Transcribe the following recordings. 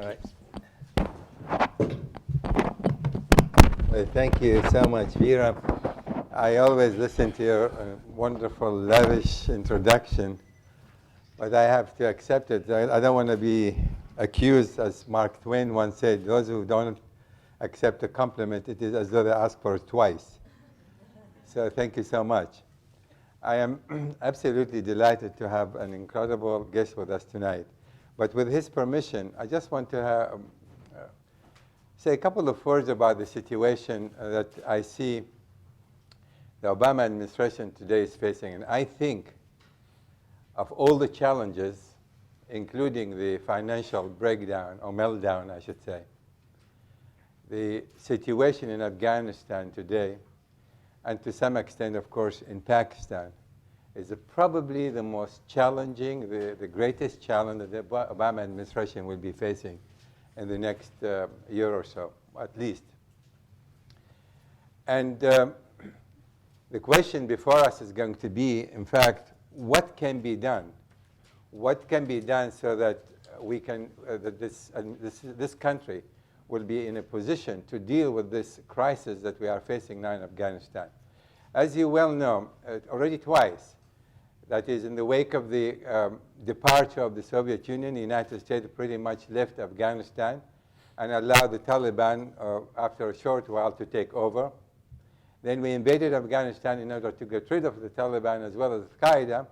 All right. Well, thank you so much, Vera. I always listen to your wonderful, lavish introduction, but I have to accept it. I don't want to be accused, as Mark Twain once said, those who don't accept a compliment, it is as though they ask for it twice. So thank you so much. I am absolutely delighted to have an incredible guest with us tonight. But with his permission, I just want to say a couple of words about the situation that I see the Obama administration today is facing. And I think of all the challenges, including the financial breakdown, or meltdown, I should say, the situation in Afghanistan today, and to some extent, of course, in Pakistan, is probably the most challenging, the greatest challenge that the Obama administration will be facing in the next year or so, at least. And the question before us is going to be, in fact, what can be done? What can be done so that we can, that this country will be in a position to deal with this crisis that we are facing now in Afghanistan? As you well know, already twice, that is, in the wake of the departure of the Soviet Union, the United States pretty much left Afghanistan and allowed the Taliban, after a short while, to take over. Then we invaded Afghanistan in order to get rid of the Taliban as well as Al-Qaeda.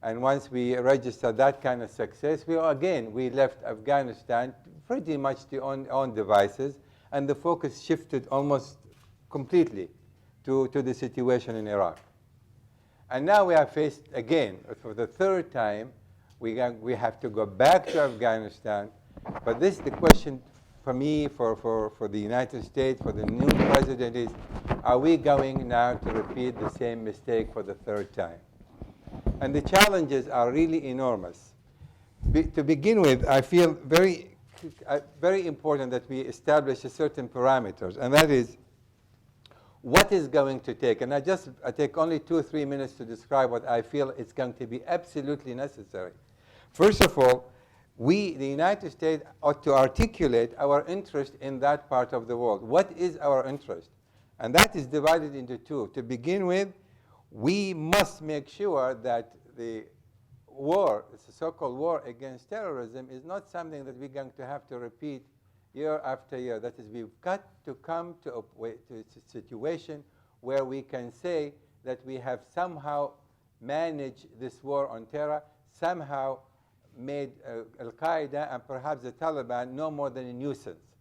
And once we registered that kind of success, we left Afghanistan pretty much to own devices, and the focus shifted almost completely to the situation in Iraq. And now we are faced again, for the third time, we have to go back to Afghanistan. But this is the question for me, for the United States, for the new president is, are we going now to repeat the same mistake for the third time? And the challenges are really enormous. To begin with, I feel very important that we establish a certain parameters, and that is, what is going to take, and I take only 2 or 3 minutes to describe what I feel is going to be absolutely necessary. First of all, we, the United States, ought to articulate our interest in that part of the world. What is our interest? And that is divided into two. To begin with, we must make sure that the war, the so-called war against terrorism, is not something that we're going to have to repeat year after year. That is, we've got to come to a situation where we can say that we have somehow managed this war on terror, somehow made Al-Qaeda and perhaps the Taliban no more than a nuisance.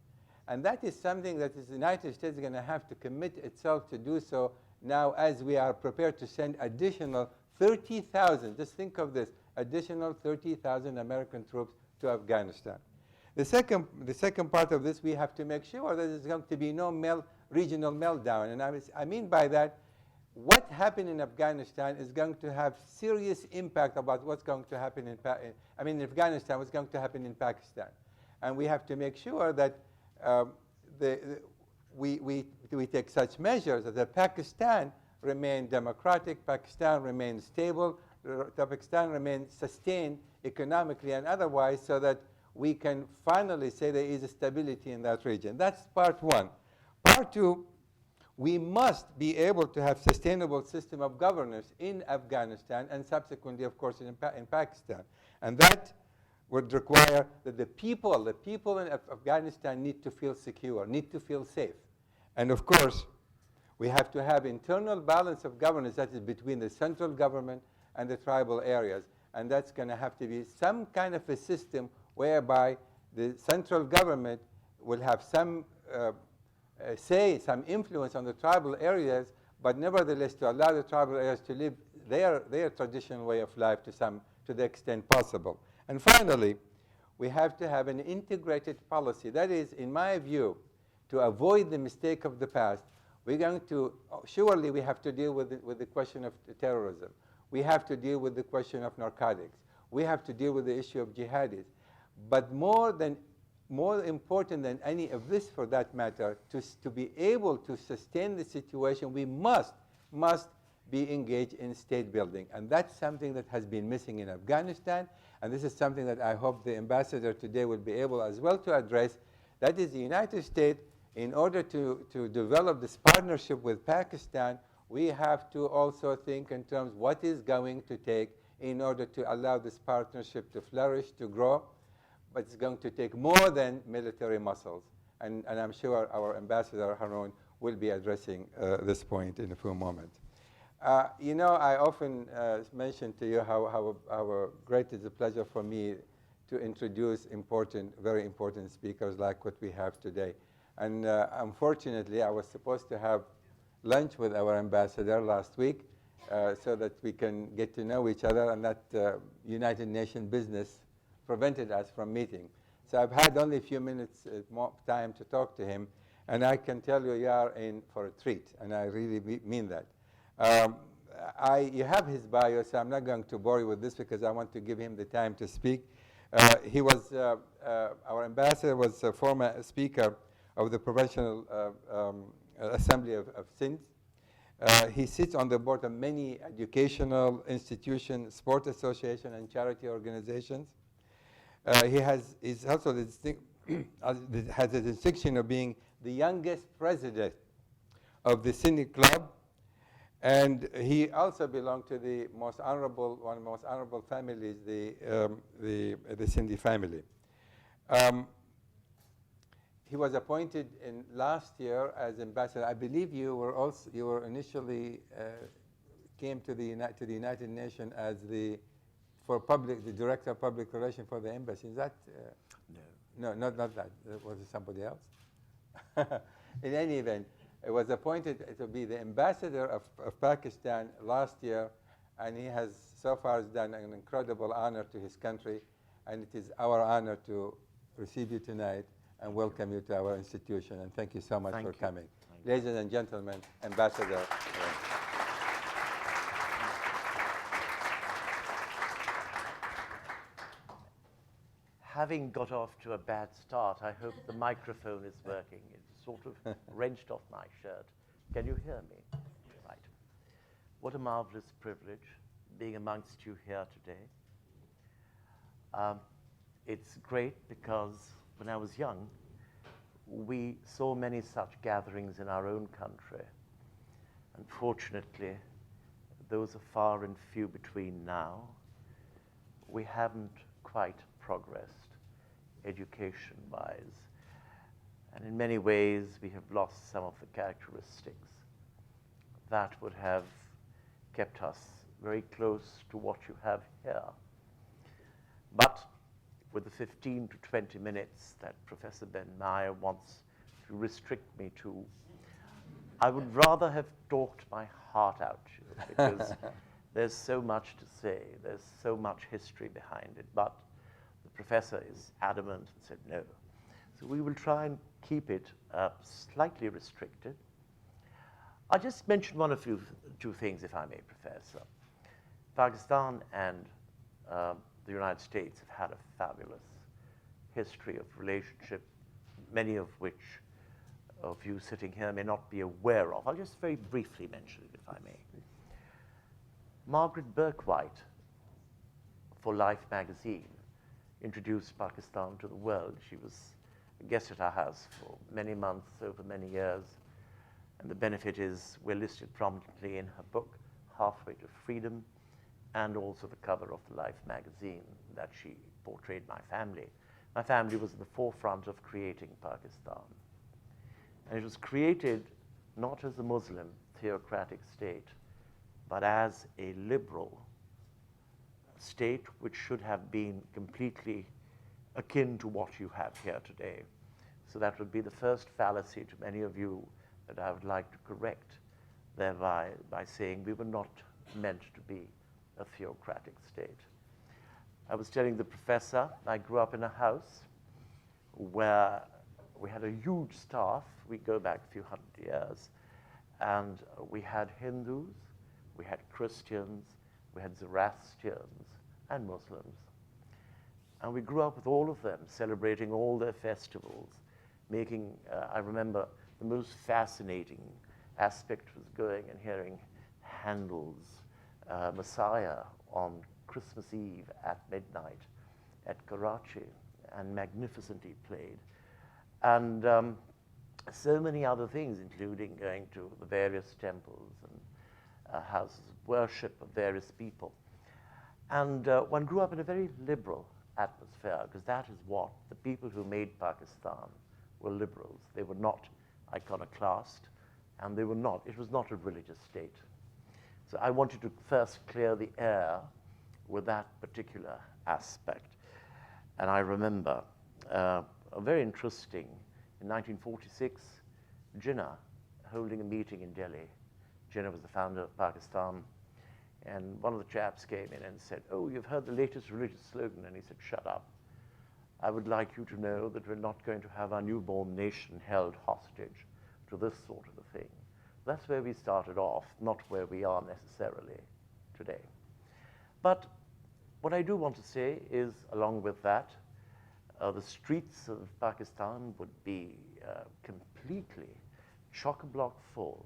And that is something that the United States is going to have to commit itself to do so now, as we are prepared to send additional 30,000, just think of this, additional 30,000 American troops to Afghanistan. The second part of this, we have to make sure that there's going to be no regional meltdown. And I mean by that, what happened in Afghanistan is going to have serious impact about what's going to happen in Afghanistan, what's going to happen in Pakistan. And we have to make sure that we take such measures that Pakistan remain democratic, Pakistan remains stable, Pakistan remains sustained economically and otherwise, so that we can finally say there is a stability in that region. That's part one. Part two, we must be able to have sustainable system of governance in Afghanistan and subsequently, of course, in Pakistan. And that would require that the people in Afghanistan need to feel secure, need to feel safe. And of course, we have to have internal balance of governance, that is between the central government and the tribal areas. And that's going to have to be some kind of a system whereby the central government will have some some influence on the tribal areas, but nevertheless to allow the tribal areas to live their traditional way of life to the extent possible. And finally, we have to have an integrated policy. That is, in my view, to avoid the mistake of the past, we're going to, surely we have to deal with the question of terrorism. We have to deal with the question of narcotics. We have to deal with the issue of jihadis. But more important than any of this, for that matter, to be able to sustain the situation, we must be engaged in state building. And that's something that has been missing in Afghanistan. and this is something that I hope the ambassador today will be able as well to address. That is, the United States, in order to develop this partnership with Pakistan, we have to also think in terms what is going to take in order to allow this partnership to flourish, to grow. But it's going to take more than military muscles. And I'm sure our Ambassador Haroon will be addressing this point in a few moments. You know, I often mention to you how great it is a pleasure for me to introduce very important speakers like what we have today. And unfortunately, I was supposed to have lunch with our ambassador last week so that we can get to know each other, and that United Nations business prevented us from meeting. So I've had only a few minutes more time to talk to him, and I can tell you, you are in for a treat, and I really mean that. You have his bio, so I'm not going to bore you with this because I want to give him the time to speak. Our ambassador was a former speaker of the Provincial Assembly of Sindh. He sits on the board of many educational institutions, sport associations, and charity organizations. He's also has the distinction of being the youngest president of the Sindhi Club, and he also belonged to the one of the most honorable families, the Sindhi family. He was appointed in last year as ambassador. I believe you were initially came to the United Nations as the director of public relations for the embassy. Is that? No, not that. Was it somebody else? In any event, it was appointed to be the ambassador of Pakistan last year, and he has so far done an incredible honor to his country, and it is our honor to receive you tonight and welcome you to our institution. And thank you so much for coming. Ladies and gentlemen, Ambassador. Having got off to a bad start, I hope the microphone is working. It's sort of wrenched off my shirt. Can you hear me? Right. What a marvelous privilege being amongst you here today. It's great because when I was young, we saw many such gatherings in our own country. Unfortunately, those are far and few between now. We haven't quite progressed education-wise, and in many ways we have lost some of the characteristics that would have kept us very close to what you have here. But with the 15 to 20 minutes that Professor Ben-Meir wants to restrict me to, I would rather have talked my heart out because there's so much to say, there's so much history behind it, but the professor is adamant and said no. So we will try and keep it slightly restricted. I'll just mention two things, if I may, Professor. Pakistan and the United States have had a fabulous history of relationship, many of which of you sitting here may not be aware of. I'll just very briefly mention it, if I may. Margaret Burke-White, for Life magazine, introduced Pakistan to the world. She was a guest at our house for many months, over many years, and the benefit is we're listed prominently in her book, Halfway to Freedom, and also the cover of the Life magazine that she portrayed my family. My family was at the forefront of creating Pakistan. And it was created not as a Muslim theocratic state, but as a liberal state which should have been completely akin to what you have here today. So that would be the first fallacy to many of you that I would like to correct, thereby by saying we were not meant to be a theocratic state. I was telling the professor, I grew up in a house where we had a huge staff. We go back a few hundred years, and we had Hindus, we had Christians, we had Zoroastrians, and Muslims. And we grew up with all of them, celebrating all their festivals, making, I remember the most fascinating aspect was going and hearing Handel's Messiah on Christmas Eve at midnight at Karachi and magnificently played. And so many other things, including going to the various temples and houses of worship of various people. And one grew up in a very liberal atmosphere, because that is what the people who made Pakistan were liberals. They were not iconoclast, and they were not, it was not a religious state. So I wanted to first clear the air with that particular aspect. And I remember a very interesting, in 1946, Jinnah holding a meeting in Delhi. Jinnah was the founder of Pakistan. And one of the chaps came in and said, "Oh, you've heard the latest religious slogan." And he said, "Shut up. I would like you to know that we're not going to have our newborn nation held hostage to this sort of a thing." That's where we started off, not where we are necessarily today. But what I do want to say is, along with that, the streets of Pakistan would be completely chock-a-block full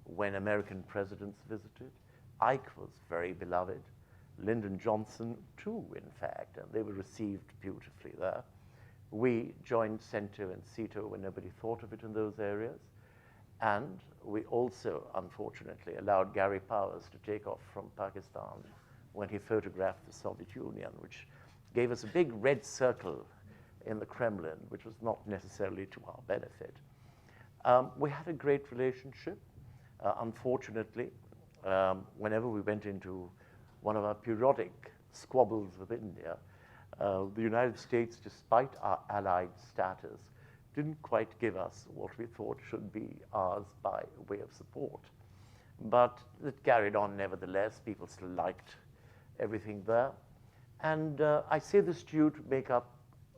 when American presidents visited. Ike was very beloved. Lyndon Johnson, too, in fact, and they were received beautifully there. We joined CENTO and CETO when nobody thought of it in those areas. And we also, unfortunately, allowed Gary Powers to take off from Pakistan when he photographed the Soviet Union, which gave us a big red circle in the Kremlin, which was not necessarily to our benefit. We had a great relationship. Unfortunately, whenever we went into one of our periodic squabbles with India, the United States, despite our allied status, didn't quite give us what we thought should be ours by way of support. But it carried on nevertheless. People still liked everything there. And I say this to you to make up,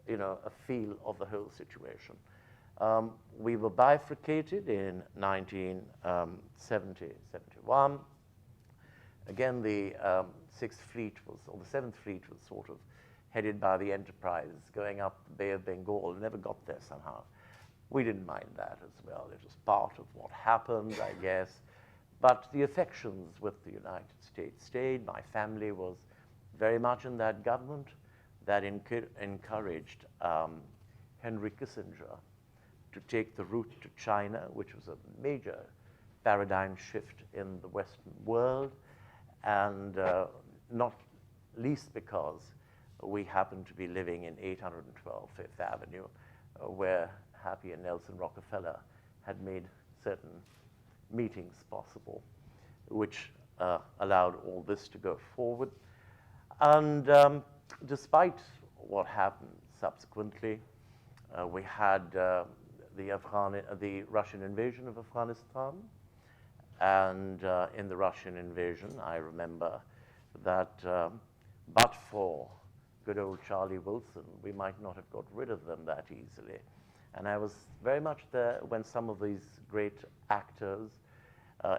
a feel of the whole situation. We were bifurcated in 1970, 71. Again, the Sixth Fleet was, or the Seventh Fleet was sort of headed by the Enterprise, going up the Bay of Bengal, never got there somehow. We didn't mind that as well. It was part of what happened, I guess. But the affections with the United States stayed. My family was very much in that government that encouraged Henry Kissinger to take the route to China, which was a major paradigm shift in the Western world, and not least because we happened to be living in 812 Fifth Avenue, where Happy and Nelson Rockefeller had made certain meetings possible, which allowed all this to go forward. And despite what happened subsequently, we had the Russian invasion of Afghanistan. And in the Russian invasion, I remember that but for good old Charlie Wilson, we might not have got rid of them that easily. And I was very much there when some of these great actors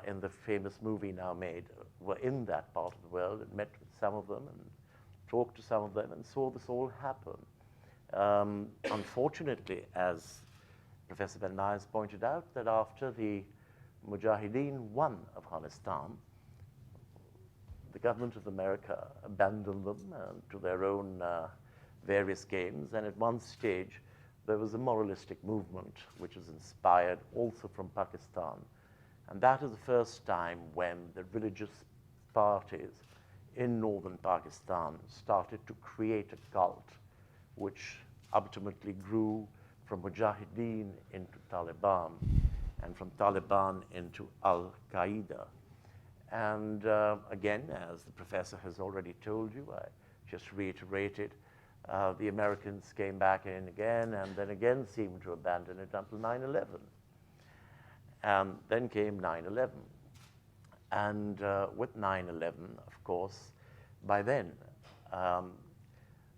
in the famous movie now made were in that part of the world, and met with some of them and talked to some of them and saw this all happen. Unfortunately, as Professor Ben-Meir has pointed out, that after the Mujahideen won Afghanistan, the government of America abandoned them to their own various games. And at one stage, there was a moralistic movement which was inspired also from Pakistan. And that is the first time when the religious parties in northern Pakistan started to create a cult, which ultimately grew from Mujahideen into Taliban, and from Taliban into Al-Qaeda. And again, as the professor has already told you, I just reiterated, the Americans came back in again, and then again seemed to abandon it until 9/11. And then came 9/11. And with 9/11, of course, by then,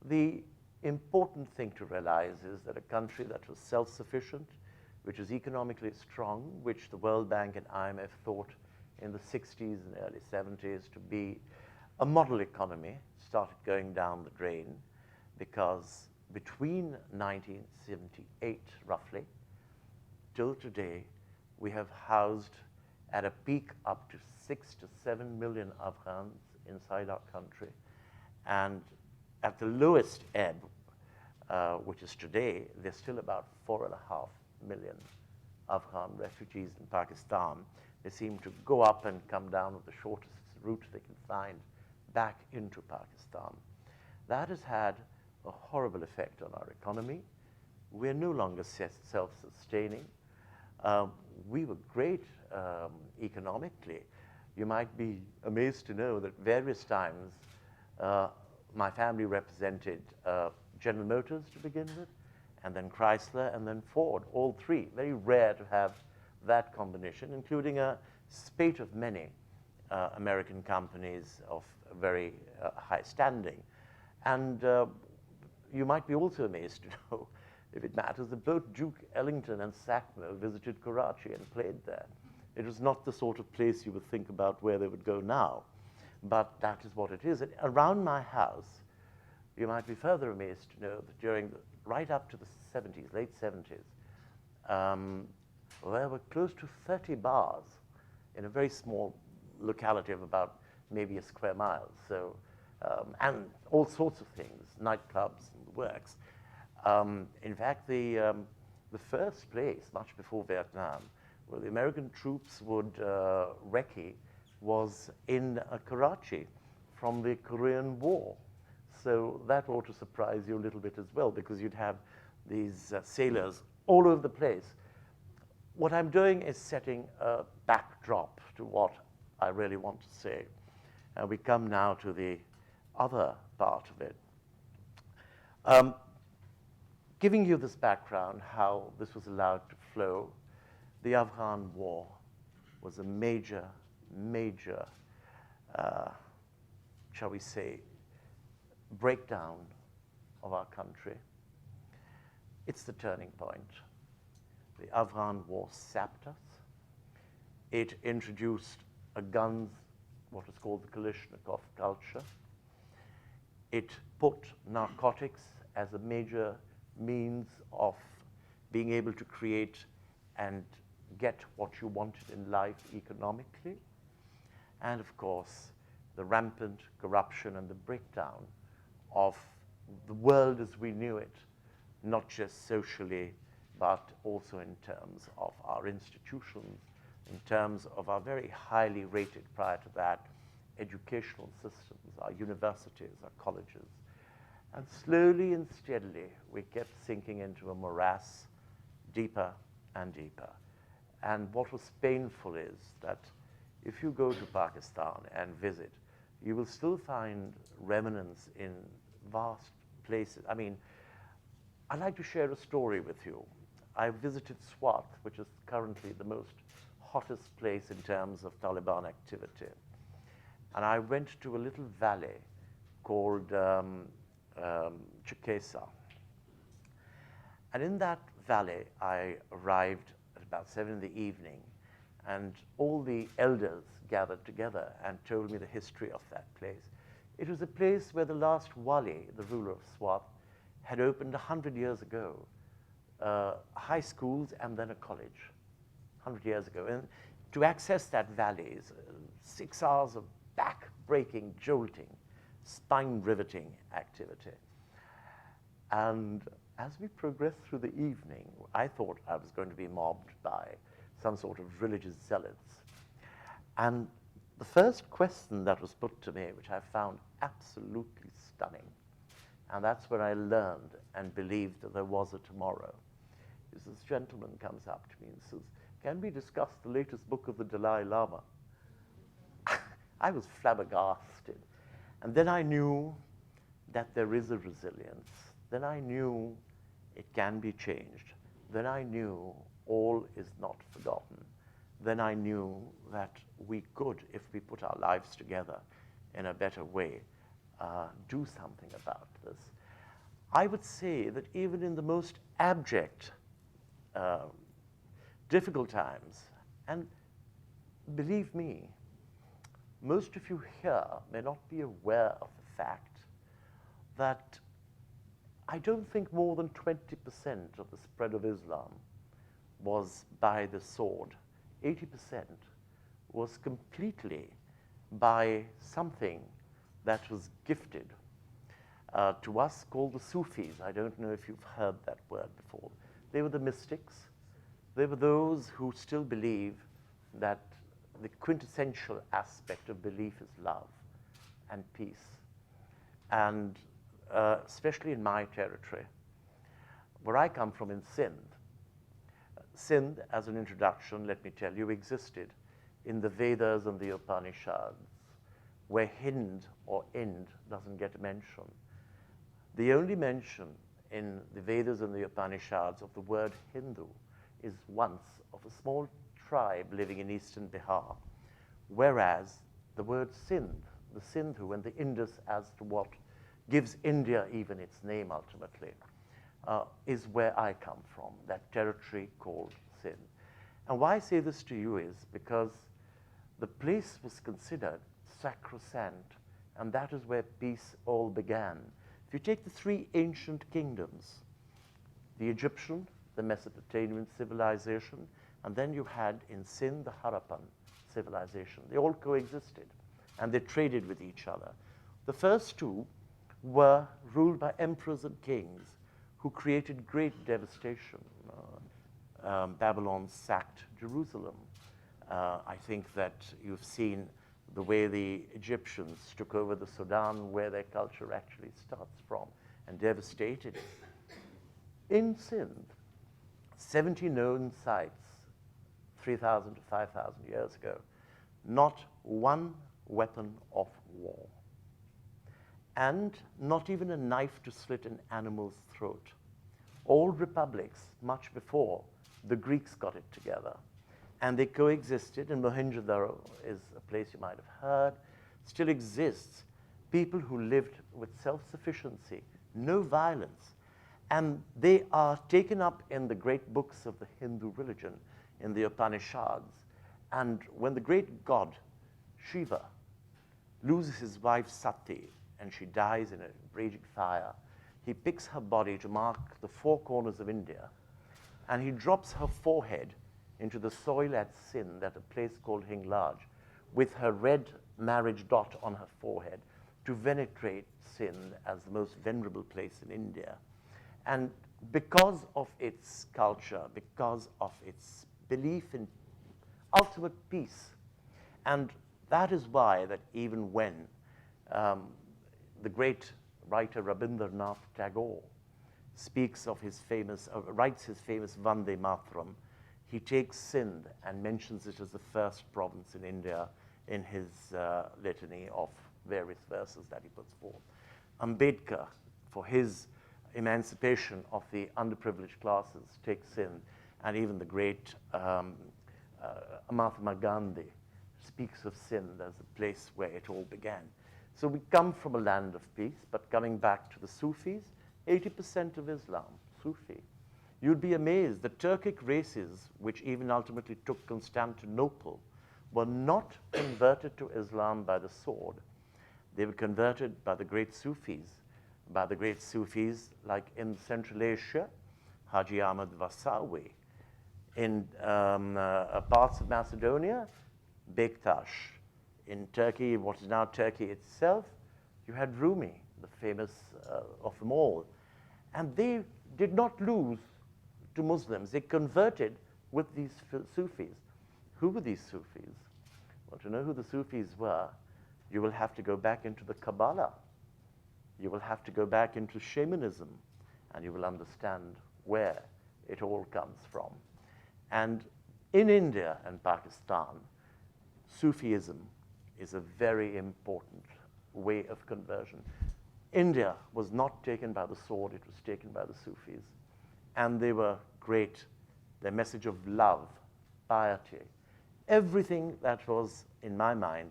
the important thing to realize is that a country that was self-sufficient, which was economically strong, which the World Bank and IMF thought in the 60s and early 70s to be a model economy, started going down the drain, because between 1978, roughly, till today, we have housed at a peak up to 6 to 7 million Afghans inside our country. And at the lowest ebb, which is today, there's still about 4.5 million Afghan refugees in Pakistan. They seem to go up and come down with the shortest route they can find back into Pakistan. That has had a horrible effect on our economy. We're no longer self-sustaining. We were great economically. You might be amazed to know that various times my family represented General Motors to begin with, and then Chrysler, and then Ford, all three. Very rare to have that combination, including a spate of many American companies of very high standing. And you might be also amazed to know, if it matters, that both Duke Ellington and Sackville visited Karachi and played there. It was not the sort of place you would think about where they would go now, but that is what it is. And around my house, you might be further amazed to know that during right up to the 70s, late 70s, there were close to 30 bars in a very small locality of about maybe a square mile. So, and all sorts of things, nightclubs and the works. In fact, the first place, much before Vietnam, where the American troops would recce was in Karachi from the Korean War. So that ought to surprise you a little bit as well, because you'd have these sailors all over the place. What I'm doing is setting a backdrop to what I really want to say. We come now to the other part of it. Giving you this background, how this was allowed to flow, the Afghan War was a major, major, shall we say, breakdown of our country. It's the turning point. The Afghan War sapped us. It introduced a guns, what is called the Kalashnikov culture. It put narcotics as a major means of being able to create and get what you wanted in life economically. And of course, the rampant corruption and the breakdown of the world as we knew it, not just socially, but also in terms of our institutions, in terms of our very highly rated prior to that educational systems, our universities, our colleges. And slowly and steadily, we kept sinking into a morass deeper and deeper. And what was painful is that if you go to Pakistan and visit, you will still find remnants in vast places. I mean, I'd like to share a story with you. I visited Swat, which is currently the most hottest place in terms of Taliban activity. And I went to a little valley called Chikesa. And in that valley, I arrived at about 7 in the evening, and all the elders gathered together and told me the history of that place. It was a place where the last wali, the ruler of Swat, had opened 100 years ago, high schools and then a college, 100 years ago. And to access that valley is 6 hours of back-breaking, jolting, spine-riveting activity. And as we progressed through the evening, I thought I was going to be mobbed by some sort of religious zealots. And the first question that was put to me, which I found absolutely stunning, and that's where I learned and believed that there was a tomorrow, is this gentleman comes up to me and says, "Can we discuss the latest book of the Dalai Lama?" I was flabbergasted. And then I knew that there is a resilience. Then I knew it can be changed. Then I knew all is not forgotten. Then I knew that we could, if we put our lives together in a better way, do something about this. I would say that even in the most abject, difficult times, and believe me, most of you here may not be aware of the fact that I don't think more than 20% of the spread of Islam was by the sword. 80% was completely by something that was gifted. to us called the Sufis. I don't know if you've heard that word before. They were the mystics. They were those who still believe that the quintessential aspect of belief is love and peace. And especially in my territory, where I come from in Sindh. Sindh, as an introduction, let me tell you, existed in the Vedas and the Upanishads, where Hind or Ind doesn't get a mention. The only mention in the Vedas and the Upanishads of the word Hindu is once of a small tribe living in eastern Bihar, whereas the word Sindh, the Sindhu and the Indus as to what gives India even its name ultimately, is where I come from, that territory called Sindh. And why I say this to you is because the place was considered sacrosanct, and that is where peace all began. If you take the three ancient kingdoms, the Egyptian, the Mesopotamian civilization, and then you had in Sindh the Harappan civilization. They all coexisted, and they traded with each other. The first two were ruled by emperors and kings who created great devastation. Babylon sacked Jerusalem. I think that you've seen the way the Egyptians took over the Sudan, where their culture actually starts from, and devastated it. In Sindh, 70 known sites, 3,000 to 5,000 years ago, not one weapon of war, and not even a knife to slit an animal's throat. Old republics, much before the Greeks got it together. And they coexisted, and Mohenjo-daro is a place you might have heard, still exists. People who lived with self-sufficiency, no violence. And they are taken up in the great books of the Hindu religion, in the Upanishads. And when the great god, Shiva, loses his wife Sati, and she dies in a raging fire, he picks her body to mark the four corners of India, and he drops her forehead into the soil at Sindh, at a place called Hinglaj, with her red marriage dot on her forehead, to venerate Sindh as the most venerable place in India. And because of its culture, because of its belief in ultimate peace, and that is why that even when the great writer Rabindranath Tagore speaks of his famous, writes his famous Vande Mataram, he takes Sindh and mentions it as the first province in India in his litany of various verses that he puts forth. Ambedkar, for his emancipation of the underprivileged classes, takes Sindh, and even the great Mahatma Gandhi speaks of Sindh as the place where it all began. So we come from a land of peace, but coming back to the Sufis, 80% of Islam, Sufi. You'd be amazed the Turkic races, which even ultimately took Constantinople, were not converted to Islam by the sword. They were converted by the great Sufis, like in Central Asia, Haji Ahmad Vasawi. In parts of Macedonia, Bektash. In Turkey, what is now Turkey itself, you had Rumi, the famous of them all. And they did not lose to Muslims. They converted with these Sufis. Who were these Sufis? Well, to know who the Sufis were, you will have to go back into the Kabbalah. You will have to go back into shamanism, and you will understand where it all comes from. And in India and Pakistan, Sufism is a very important way of conversion. India was not taken by the sword, it was taken by the Sufis. And they were great. Their message of love, piety, everything that was, in my mind,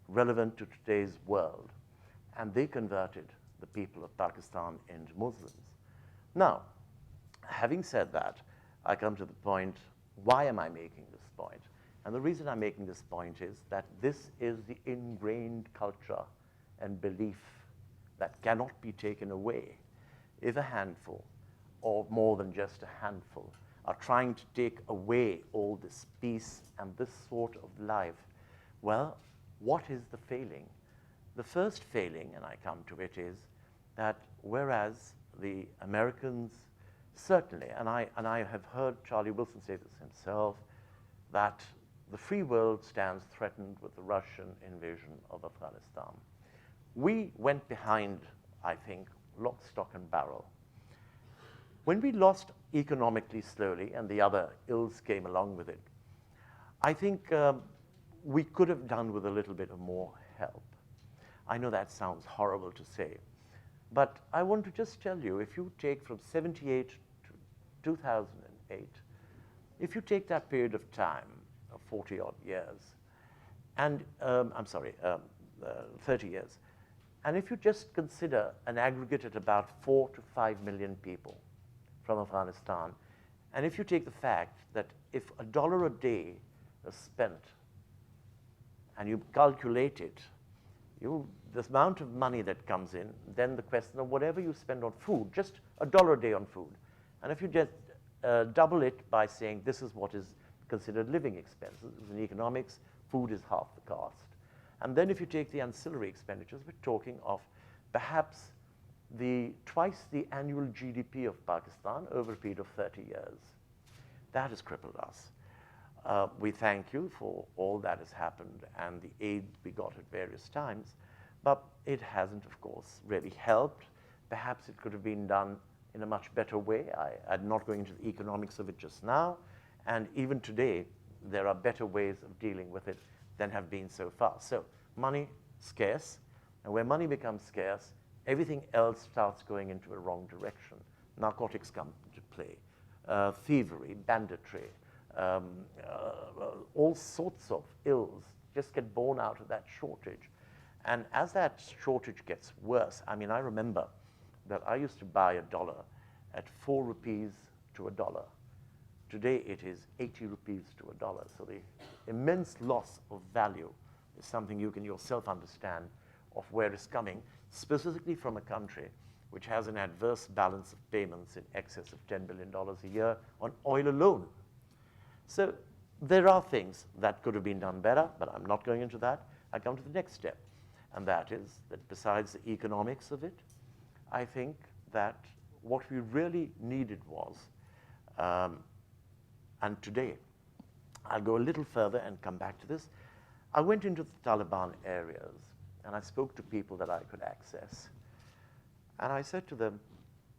relevant to today's world. And they converted the people of Pakistan into Muslims. Now, having said that, I come to the point, why am I making this point? And the reason I'm making this point is that this is the ingrained culture and belief that cannot be taken away. If a handful, or more than just a handful, are trying to take away all this peace and this sort of life, well, what is the failing? The first failing, and I come to it, is that whereas the Americans certainly, and I have heard Charlie Wilson say this himself, that the free world stands threatened with the Russian invasion of Afghanistan. We went behind, I think, lock, stock, and barrel. When we lost economically slowly and the other ills came along with it, I think we could have done with a little bit of more help. I know that sounds horrible to say, but I want to just tell you, if you take from 78 to 2008, if you take that period of time, 40 odd years, and 30 years, and if you just consider an aggregate at about 4 to 5 million people from Afghanistan, and if you take the fact that if $1 a day is spent and you calculate it, the amount of money that comes in, then the question of whatever you spend on food, just $1 a day on food, and if you just double it by saying this is what is considered living expenses, in economics, food is half the cost. And then if you take the ancillary expenditures, we're talking of perhaps twice the annual GDP of Pakistan over a period of 30 years. That has crippled us. We thank you for all that has happened and the aid we got at various times, but it hasn't, of course, really helped. Perhaps it could have been done in a much better way. I'm not going into the economics of it just now, and even today, there are better ways of dealing with it than have been so far. So money, scarce, and where money becomes scarce, everything else starts going into a wrong direction. Narcotics come into play, thievery, banditry, all sorts of ills just get born out of that shortage. And as that shortage gets worse, I mean, I remember that I used to buy $1 at 4 rupees to $1. Today it is 80 rupees to $1. So the immense loss of value is something you can yourself understand of where it's coming, specifically from a country which has an adverse balance of payments in excess of $10 billion a year on oil alone. So there are things that could have been done better, but I'm not going into that. I come to the next step, and that is that besides the economics of it, I think that what we really needed was, and today, I'll go a little further and come back to this. I went into the Taliban areas, and I spoke to people that I could access. And I said to them,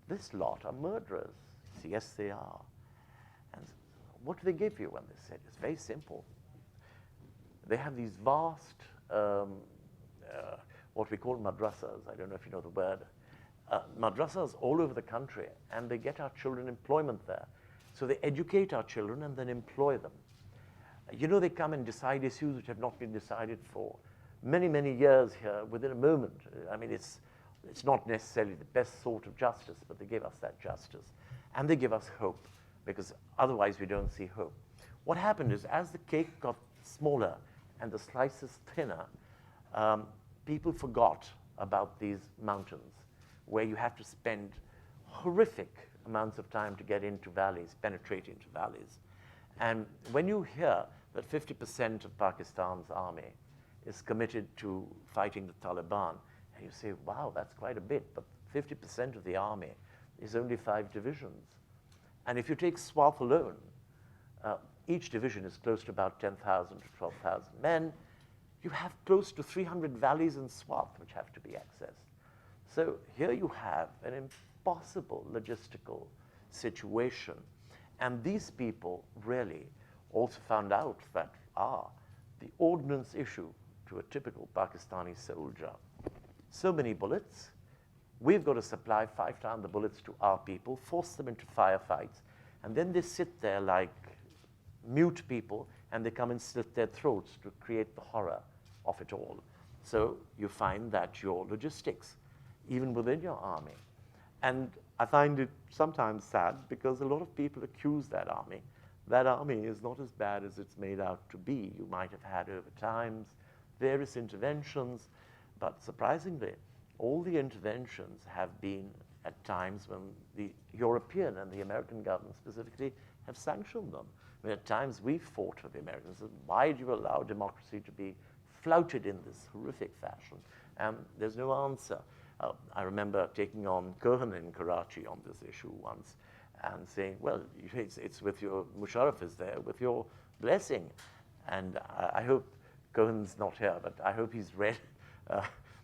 this lot are murderers. He said, yes, they are. And what do they give you? And they said, it's very simple. They have these vast, what we call madrasas. I don't know if you know the word. Madrasas all over the country, and they get our children employment there. So they educate our children and then employ them. You know, they come and decide issues which have not been decided for many, many years here within a moment. I mean, it's not necessarily the best sort of justice, but they give us that justice. And they give us hope, because otherwise we don't see hope. What happened is, as the cake got smaller and the slices thinner, people forgot about these mountains, where you have to spend horrific amounts of time to get into valleys, penetrate into valleys. And when you hear that 50% of Pakistan's army is committed to fighting the Taliban, and you say, wow, that's quite a bit, but 50% of the army is only 5 divisions. And if you take Swat alone, each division is close to about 10,000 to 12,000 men. You have close to 300 valleys in Swat which have to be accessed. So here you have an impossible logistical situation. And these people really also found out that, the ordnance issue to a typical Pakistani soldier, so many bullets, we've got to supply 5 times the bullets to our people, force them into firefights, and then they sit there like mute people, and they come and slit their throats to create the horror of it all. So you find that your logistics, even within your army, and I find it sometimes sad because a lot of people accuse that army. That army is not as bad as it's made out to be. You might have had over times various interventions, but surprisingly, all the interventions have been at times when the European and the American government specifically have sanctioned them. I mean, at times we've fought with the Americans. Why do you allow democracy to be flouted in this horrific fashion? And there's no answer. I remember taking on Cohen in Karachi on this issue once and saying, well, it's with your, Musharraf is there, with your blessing. And I hope Cohen's not here, but I hope he's read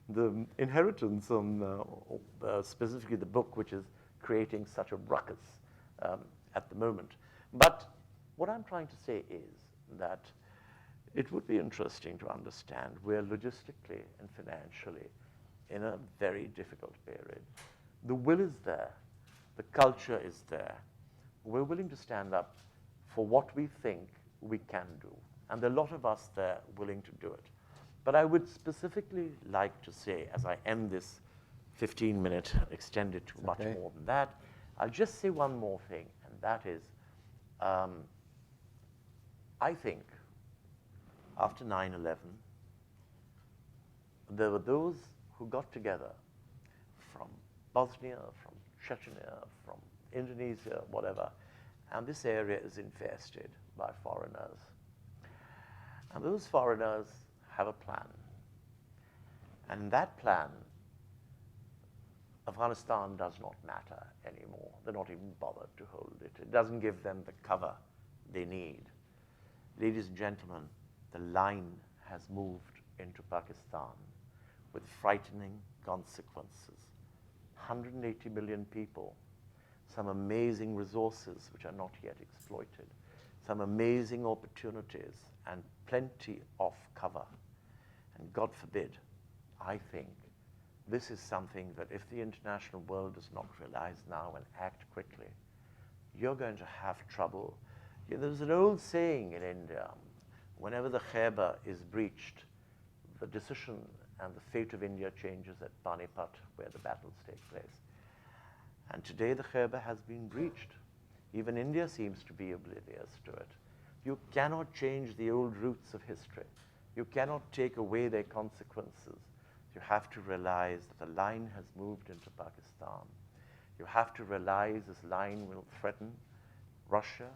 the Inheritance on specifically the book, which is creating such a ruckus at the moment. But what I'm trying to say is that it would be interesting to understand we're logistically and financially in a very difficult period. The will is there. The culture is there. We're willing to stand up for what we think we can do. And there are a lot of us there willing to do it. But I would specifically like to say, as I end this 15-minute, extended to much more than that, I'll just say one more thing, and that is, I think after 9/11, there were those who got together from Bosnia, from Chechnya, from Indonesia, whatever, and this area is infested by foreigners. And those foreigners have a plan. And in that plan, Afghanistan does not matter anymore. They're not even bothered to hold it. It doesn't give them the cover they need. Ladies and gentlemen, the line has moved into Pakistan with frightening consequences. 180 million people, some amazing resources which are not yet exploited, some amazing opportunities, and plenty of cover. And God forbid, I think this is something that if the international world does not realize now and act quickly, you're going to have trouble. There's an old saying in India, whenever the Khyber is breached, the decision and the fate of India changes at Panipat, where the battles take place. And today the Khyber has been breached. Even India seems to be oblivious to it. You cannot change the old roots of history. You cannot take away their consequences. You have to realize that the line has moved into Pakistan. You have to realize this line will threaten Russia,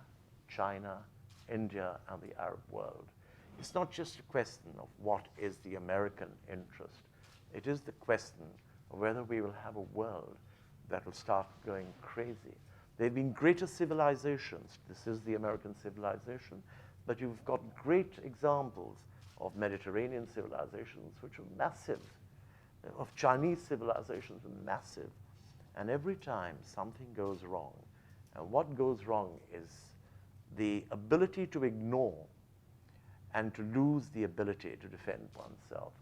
China, India, and the Arab world. It's not just a question of what is the American interest. It is the question of whether we will have a world that will start going crazy. There have been greater civilizations. This is the American civilization. But you've got great examples of Mediterranean civilizations which are massive, of Chinese civilizations are massive. And every time something goes wrong, and what goes wrong is the ability to ignore and to lose the ability to defend oneself.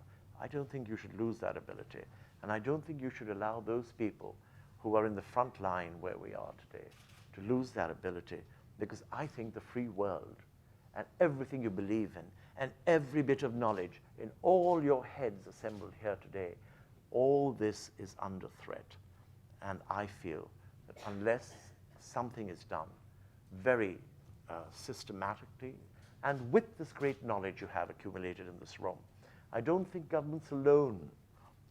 I don't think you should lose that ability. And I don't think you should allow those people who are in the front line where we are today to lose that ability, because I think the free world and everything you believe in and every bit of knowledge in all your heads assembled here today, all this is under threat. And I feel that unless something is done very systematically and with this great knowledge you have accumulated in this room, I don't think governments alone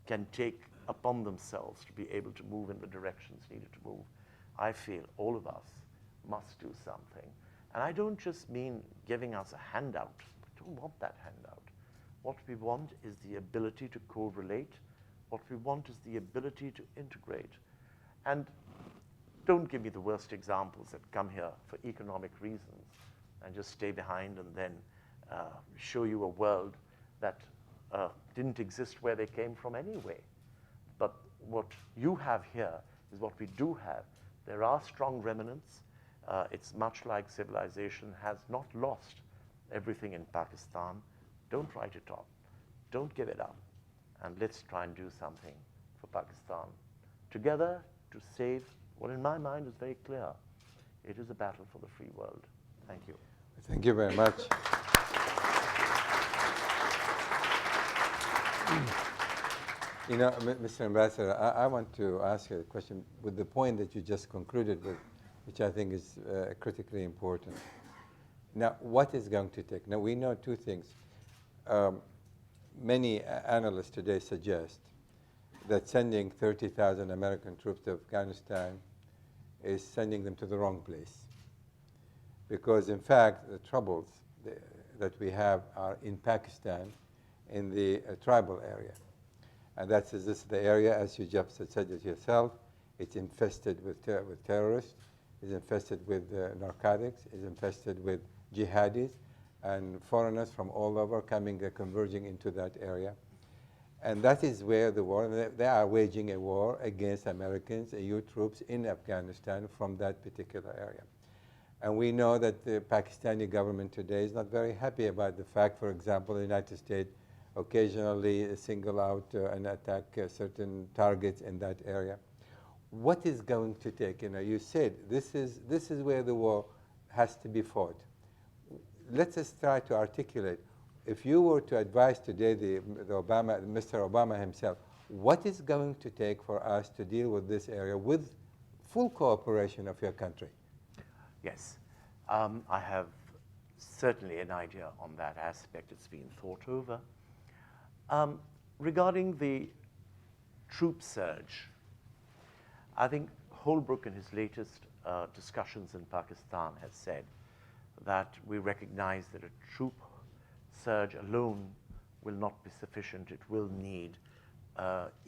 can take upon themselves to be able to move in the directions needed to move. I feel all of us must do something. And I don't just mean giving us a handout. We don't want that handout. What we want is the ability to correlate. What we want is the ability to integrate. And don't give me the worst examples that come here for economic reasons and just stay behind and then show you a world that didn't exist where they came from anyway. But what you have here is what we do have. There are strong remnants. It's much like civilization has not lost everything in Pakistan. Don't write it off. Don't give it up. And let's try and do something for Pakistan together to save what in my mind is very clear. It is a battle for the free world. Thank you. Thank you very much. You know, Mr. Ambassador, I want to ask you a question with the point that you just concluded with, which I think is critically important. Now, what is going to take? Now, we know two things. Many analysts today suggest that sending 30,000 American troops to Afghanistan is sending them to the wrong place. Because, in fact, the troubles that we have are in Pakistan, in the tribal area. And this is the area, as you just said it yourself, it's infested with terrorists, it's infested with narcotics, it's infested with jihadis, and foreigners from all over coming, converging into that area. And that is where the war, they are waging a war against Americans, EU troops in Afghanistan from that particular area. And we know that the Pakistani government today is not very happy about the fact, for example, the United States occasionally single out and attack certain targets in that area. What is going to take? You said this is where the war has to be fought. Let's just try to articulate. If you were to advise today Mr. Obama himself, what is going to take for us to deal with this area with full cooperation of your country? Yes, I have certainly an idea on that aspect. It's been thought over. Regarding the troop surge, I think Holbrooke in his latest discussions in Pakistan has said that we recognize that a troop surge alone will not be sufficient. It will need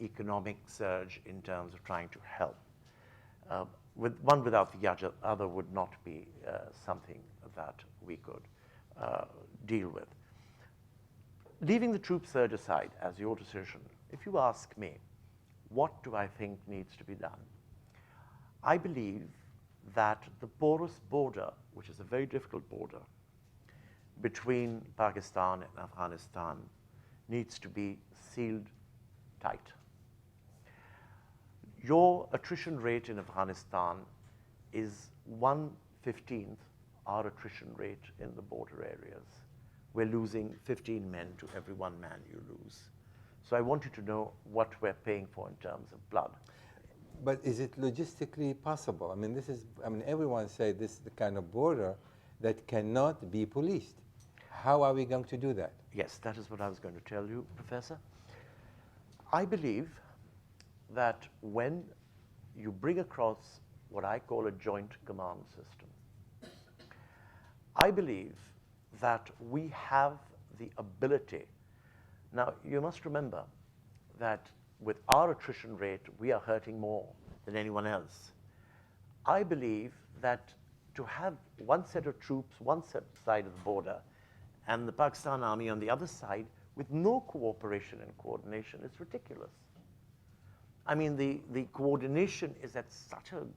economic surge in terms of trying to help. With one without the other would not be something that we could deal with. Leaving the troop surge aside as your decision, if you ask me, what do I think needs to be done? I believe that the porous border, which is a very difficult border, between Pakistan and Afghanistan needs to be sealed tight. Your attrition rate in Afghanistan is 1/15 our attrition rate in the border areas. We're losing 15 men to every 1 man you lose. So I want you to know what we're paying for in terms of blood. But is it logistically possible? Everyone say this is the kind of border that cannot be policed. How are we going to do that? Yes, that is what I was going to tell you, Professor. I believe that when you bring across what I call a joint command system, I believe that we have the ability. Now, you must remember that with our attrition rate, we are hurting more than anyone else. I believe that to have one set of troops, one side of the border, and the Pakistan army on the other side with no cooperation and coordination is ridiculous. I mean, the coordination is at such a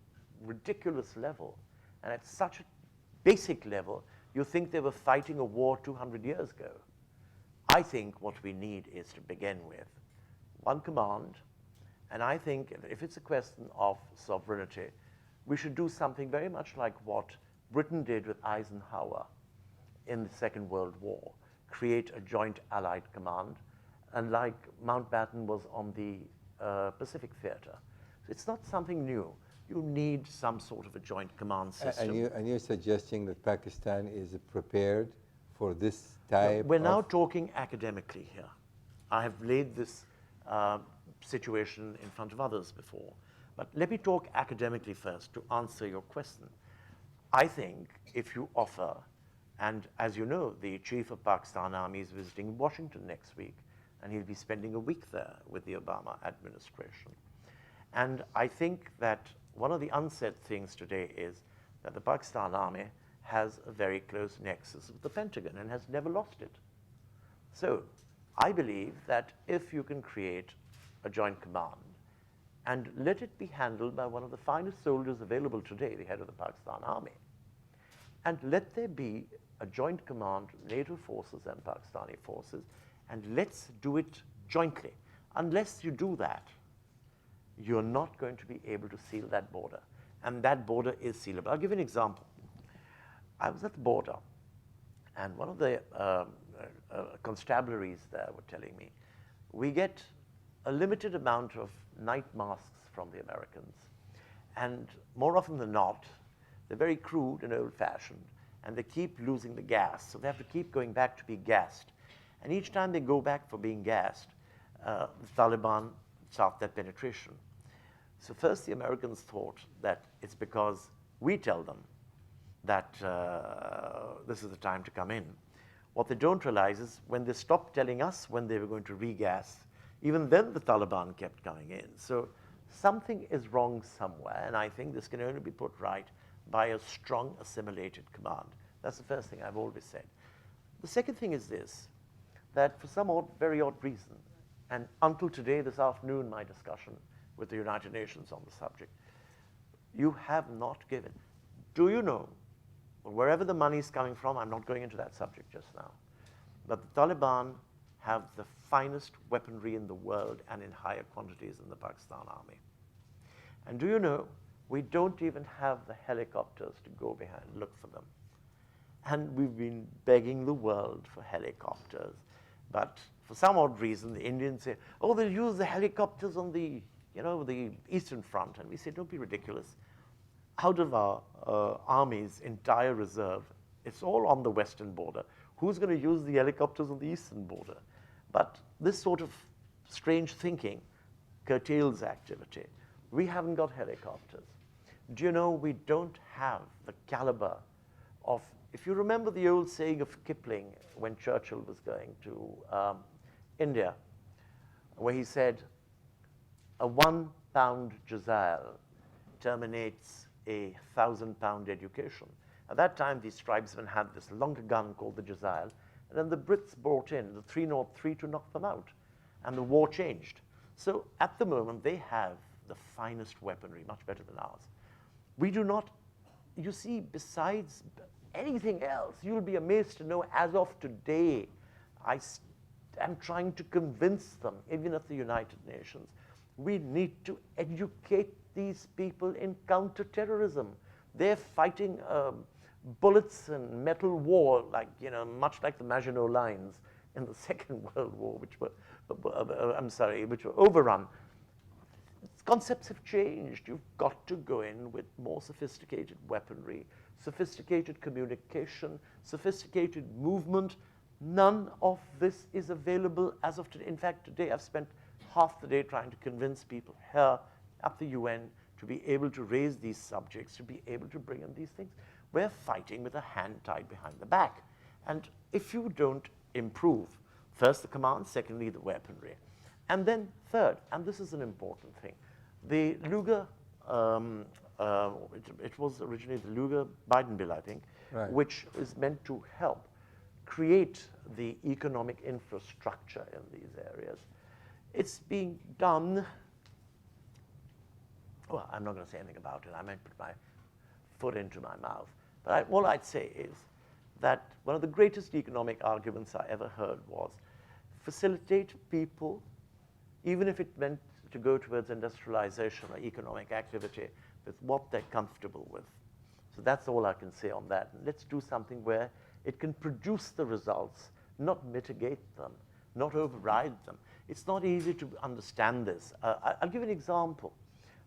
ridiculous level and at such a basic level, you think they were fighting a war 200 years ago. I think what we need is to begin with one command, and I think if it's a question of sovereignty, we should do something very much like what Britain did with Eisenhower in the Second World War, create a joint allied command, and like Mountbatten was on the Pacific theater. So it's not something new. You need some sort of a joint command system. And you're suggesting that Pakistan is prepared for this type We're now talking academically here. I have laid this situation in front of others before. But let me talk academically first to answer your question. I think if you offer, and as you know, the chief of Pakistan Army is visiting Washington next week, and he'll be spending a week there with the Obama administration. And I think that one of the unsaid things today is that the Pakistan Army has a very close nexus with the Pentagon and has never lost it. So I believe that if you can create a joint command and let it be handled by one of the finest soldiers available today, the head of the Pakistan Army, and let there be a joint command, NATO forces and Pakistani forces, and let's do it jointly. Unless you do that, you're not going to be able to seal that border. And that border is sealable. I'll give you an example. I was at the border, and one of the constabularies there were telling me, we get a limited amount of night masks from the Americans. And more often than not, they're very crude and old-fashioned, and they keep losing the gas. So they have to keep going back to be gassed. And each time they go back for being gassed, the Taliban start their penetration. So first the Americans thought that it's because we tell them that this is the time to come in. What they don't realize is when they stopped telling us when they were going to regas, Even then, the Taliban kept coming in. So something is wrong somewhere, and I think this can only be put right by a strong assimilated command. That's the first thing I've always said. The second thing is this, that for some odd, very odd reason, and until today, this afternoon, my discussion with the United Nations on the subject, you have not given. Do you know, wherever the money is coming from, I'm not going into that subject just now, but the Taliban have the finest weaponry in the world and in higher quantities than the Pakistan army. And do you know, we don't even have the helicopters to go behind, look for them. And we've been begging the world for helicopters. But for some odd reason, the Indians say, oh, they'll use the helicopters on the, the Eastern Front. And we say, don't be ridiculous. Out of our army's entire reserve, it's all on the western border. Who's going to use the helicopters on the eastern border? But this sort of strange thinking curtails activity. We haven't got helicopters. Do you know we don't have the caliber of, if you remember the old saying of Kipling when Churchill was going to India, where he said, a 1 pound Jazile terminates a 1,000-pound education. At that time, these tribesmen had this longer gun called the Jazile, and then the Brits brought in the 303 to knock them out, and the war changed. So at the moment, they have the finest weaponry, much better than ours. We do not, you see, besides anything else, you'll be amazed to know, as of today, I am trying to convince them, even at the United Nations, we need to educate these people in counterterrorism. They're fighting bullets and metal war, like, much like the Maginot Lines in the Second World War, which were, which were overrun. Concepts have changed. You've got to go in with more sophisticated weaponry, sophisticated communication, sophisticated movement. None of this is available as of today. In fact, today I've spent half the day trying to convince people here at the UN to be able to raise these subjects, to be able to bring in these things. We're fighting with a hand tied behind the back. And if you don't improve, first the command, secondly the weaponry, and then third, and this is an important thing, the Lugar, it was originally the Lugar-Biden bill, I think, right, which is meant to help create the economic infrastructure in these areas. It's being done, well, I'm not going to say anything about it. I might put my foot into my mouth. But all I'd say is that one of the greatest economic arguments I ever heard was facilitate people, even if it meant to go towards industrialization or economic activity, with what they're comfortable with. So that's all I can say on that. And let's do something where it can produce the results, not mitigate them, not override them. It's not easy to understand this. I'll give an example.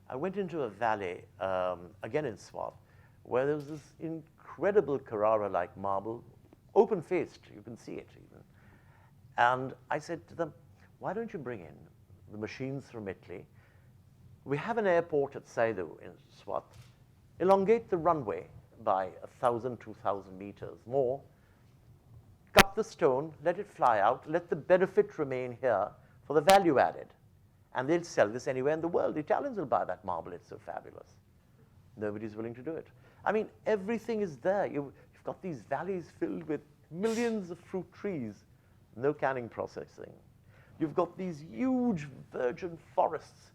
I went into a valley, again in Swat, where there was this incredible Carrara-like marble, open-faced, you can see it even. And I said to them, why don't you bring in the machines from Italy? We have an airport at Saidu in Swat. Elongate the runway by 1,000, 2,000 meters more. Cut the stone, let it fly out, let the benefit remain here for the value added. And they'll sell this anywhere in the world. The Italians will buy that marble, it's so fabulous. Nobody's willing to do it. I mean, everything is there. You've got these valleys filled with millions of fruit trees, no canning processing. You've got these huge virgin forests,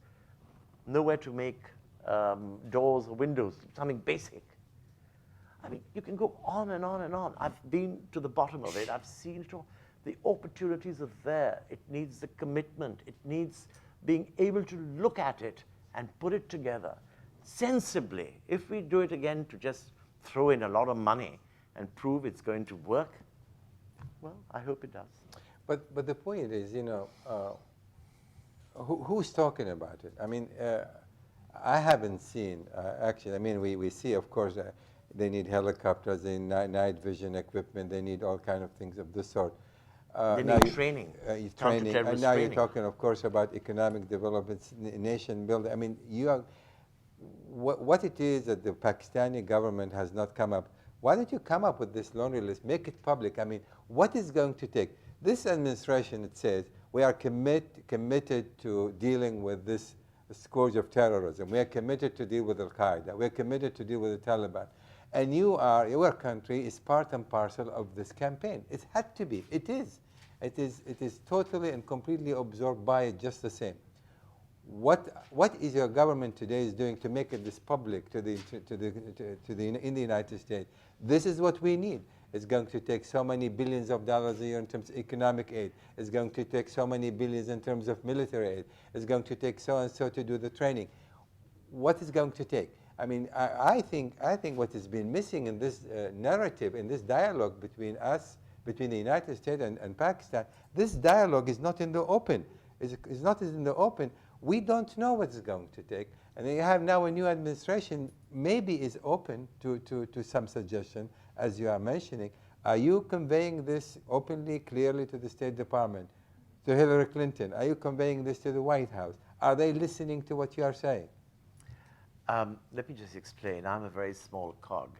nowhere to make doors or windows, something basic. I mean, you can go on and on and on. I've been to the bottom of it. I've seen it all. The opportunities are there. It needs the commitment. It needs being able to look at it and put it together sensibly. If we do it again to just throw in a lot of money and prove it's going to work, well, I hope it does. But the point is, who's talking about it? I mean, I haven't seen, actually, I mean, we see, of course, they need helicopters, they need night vision equipment, they need all kinds of things of this sort. They need training. Training. And now you're talking, of course, about economic development, nation building. I mean, what it is that the Pakistani government has not come up. Why don't you come up with this laundry list, make it public? I mean, what is going to take? This administration, it says, We are committed to dealing with this scourge of terrorism. We are committed to deal with Al-Qaeda. We are committed to deal with the Taliban. And your country is part and parcel of this campaign. It had to be. It is. It is totally and completely absorbed by it just the same. What is your government today is doing to make it this public in the United States? This is what we need. It's going to take so many billions of dollars a year in terms of economic aid. It's going to take so many billions in terms of military aid. It's going to take so and so to do the training. What is going to take? I mean, I think what has been missing in this narrative, in this dialogue between us, between the United States and Pakistan, this dialogue is not in the open. It's not in the open. We don't know what it's going to take. And you have now a new administration, maybe is open to some suggestion, as you are mentioning. Are you conveying this openly, clearly to the State Department, to Hillary Clinton? Are you conveying this to the White House? Are they listening to what you are saying? Let me just explain. I'm a very small cog,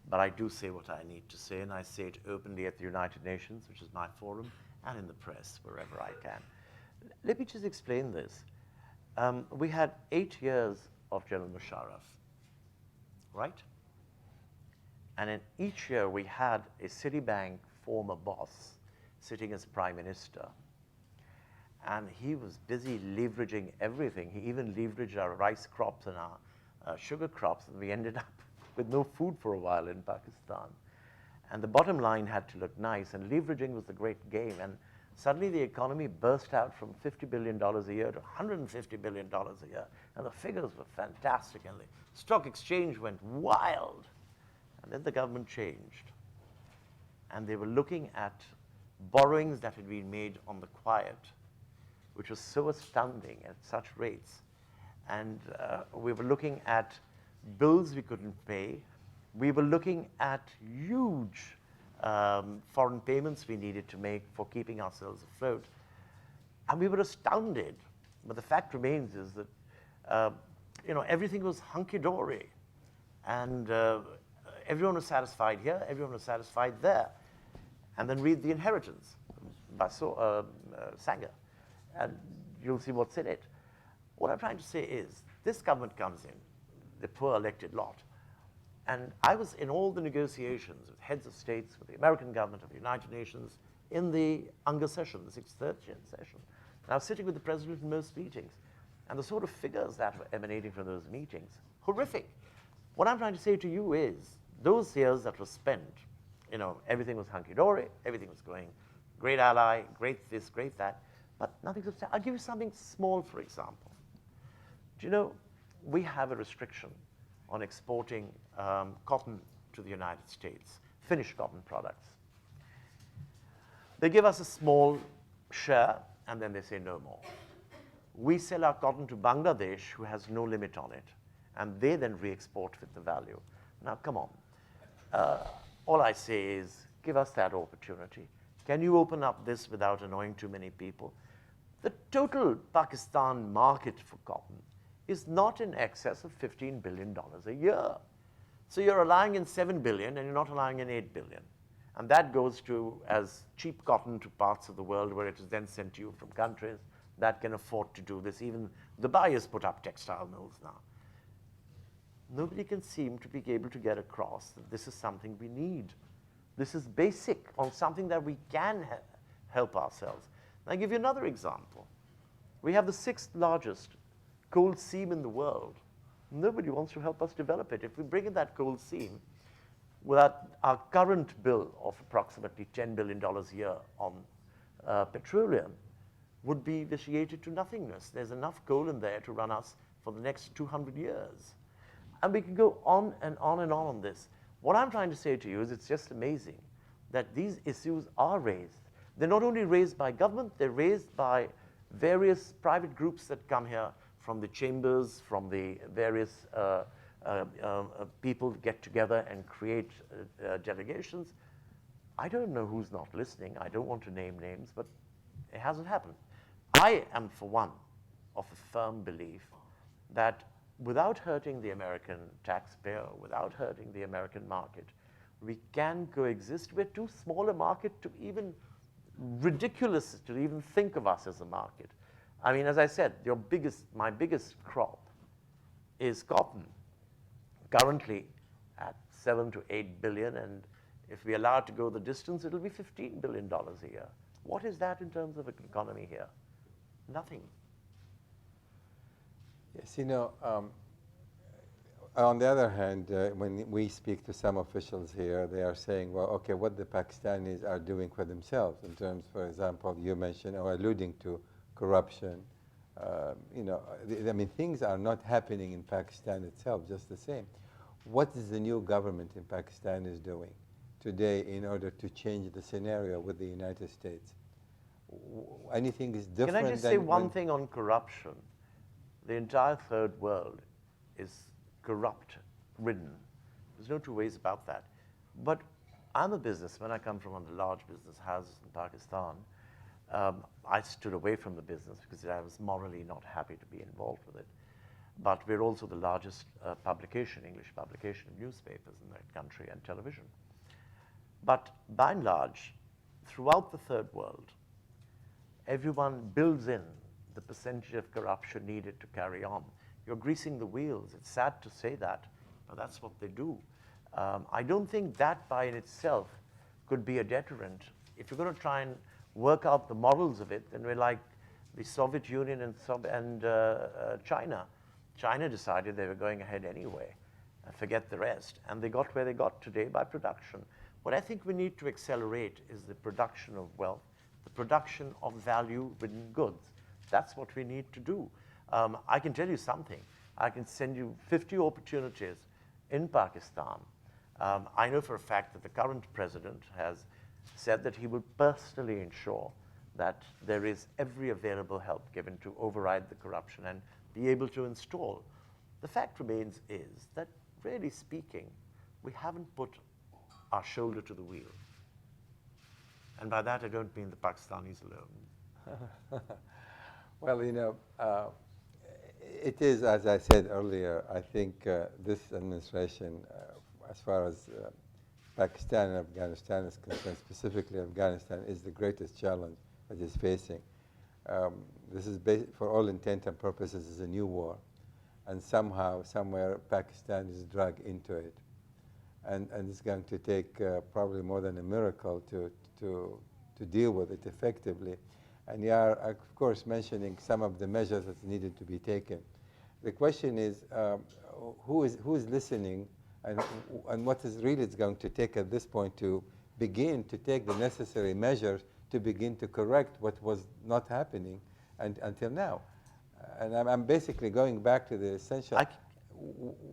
but I do say what I need to say, and I say it openly at the United Nations, which is my forum, and in the press, wherever I can. Let me just explain this. We had 8 years of General Musharraf, right? And in each year, we had a Citibank former boss sitting as prime minister. And he was busy leveraging everything. He even leveraged our rice crops and our sugar crops, and we ended up with no food for a while in Pakistan. And the bottom line had to look nice, and leveraging was the great game. And suddenly the economy burst out from $50 billion a year to $150 billion a year. And the figures were fantastic, and the stock exchange went wild. And then the government changed. And they were looking at borrowings that had been made on the quiet, which was so astounding at such rates. And we were looking at bills we couldn't pay. We were looking at huge foreign payments we needed to make for keeping ourselves afloat. And we were astounded. But the fact remains is that everything was hunky-dory. And everyone was satisfied here, everyone was satisfied there. And then read The Inheritance by Sanger, and you'll see what's in it. What I'm trying to say is, this government comes in, the poor elected lot, and I was in all the negotiations with heads of states, with the American government, of the United Nations, in the UNGA session, the 6th session. And I was sitting with the president in most meetings, and the sort of figures that were emanating from those meetings, horrific. What I'm trying to say to you is, those years that were spent, everything was hunky-dory, everything was going, great ally, great this, great that, but nothing substantial. I'll give you something small, for example. Do you know, we have a restriction on exporting cotton to the United States, finished cotton products. They give us a small share, and then they say no more. We sell our cotton to Bangladesh, who has no limit on it, and they then re-export with the value. Now, come on. All I say is, give us that opportunity. Can you open up this without annoying too many people? The total Pakistan market for cotton is not in excess of $15 billion a year. So you're allowing in $7 billion, and you're not allowing in $8 billion. And that goes to as cheap cotton to parts of the world where it is then sent to you from countries that can afford to do this. Even the buyers put up textile mills now. Nobody can seem to be able to get across that this is something we need. This is basic on something that we can help ourselves. And I'll give you another example. We have the 6th largest coal seam in the world. Nobody wants to help us develop it. If we bring in that coal seam, without our current bill of approximately $10 billion a year on petroleum would be vitiated to nothingness. There's enough coal in there to run us for the next 200 years. And we can go on and on and on this. What I'm trying to say to you is it's just amazing that these issues are raised. They're not only raised by government, they're raised by various private groups that come here from the chambers, from the various people get together and create delegations. I don't know who's not listening. I don't want to name names, but it hasn't happened. I am, for one, of a firm belief that without hurting the American taxpayer, without hurting the American market, we can coexist. We're too small a market to even ridiculous to even think of us as a market. I mean, as I said, my biggest crop is cotton, currently at 7 to 8 billion, and if we allow it to go the distance, it'll be $15 billion a year. What is that in terms of an economy here? Nothing. Yes, on the other hand, when we speak to some officials here, they are saying, well, okay, what the Pakistanis are doing for themselves in terms, for example, you mentioned or alluding to corruption. I mean, things are not happening in Pakistan itself just the same. What is the new government in Pakistan is doing today in order to change the scenario with the United States? Anything is different? Can I just say one thing on corruption? The entire third world is corrupt-ridden. There's no two ways about that. But I'm a businessman. I come from a large business house in Pakistan. I stood away from the business because I was morally not happy to be involved with it. But we're also the largest English publication of newspapers in that country and television. But by and large, throughout the third world, everyone builds in the percentage of corruption needed to carry on. You're greasing the wheels. It's sad to say that, but that's what they do. I don't think that by in itself could be a deterrent. If you're going to try and work out the morals of it, then we're like the Soviet Union and China. China decided they were going ahead anyway, and forget the rest. And they got where they got today by production. What I think we need to accelerate is the production of wealth, the production of value-ridden goods. That's what we need to do. I can tell you something. I can send you 50 opportunities in Pakistan. I know for a fact that the current president has said that he will personally ensure that there is every available help given to override the corruption and be able to install. The fact remains is that, really speaking, we haven't put our shoulder to the wheel. And by that, I don't mean the Pakistanis alone. Well, it is, as I said earlier, I think this administration, as far as Pakistan and Afghanistan is concerned, specifically Afghanistan, is the greatest challenge that is facing. This is, for all intent and purposes, is a new war. And somehow, somewhere, Pakistan is dragged into it. And it's going to take probably more than a miracle to deal with it effectively. And you are, of course, mentioning some of the measures that needed to be taken. The question is, who is listening, and what is really it's going to take at this point to begin to take the necessary measures to begin to correct what was not happening until now. And I'm basically going back to the essential.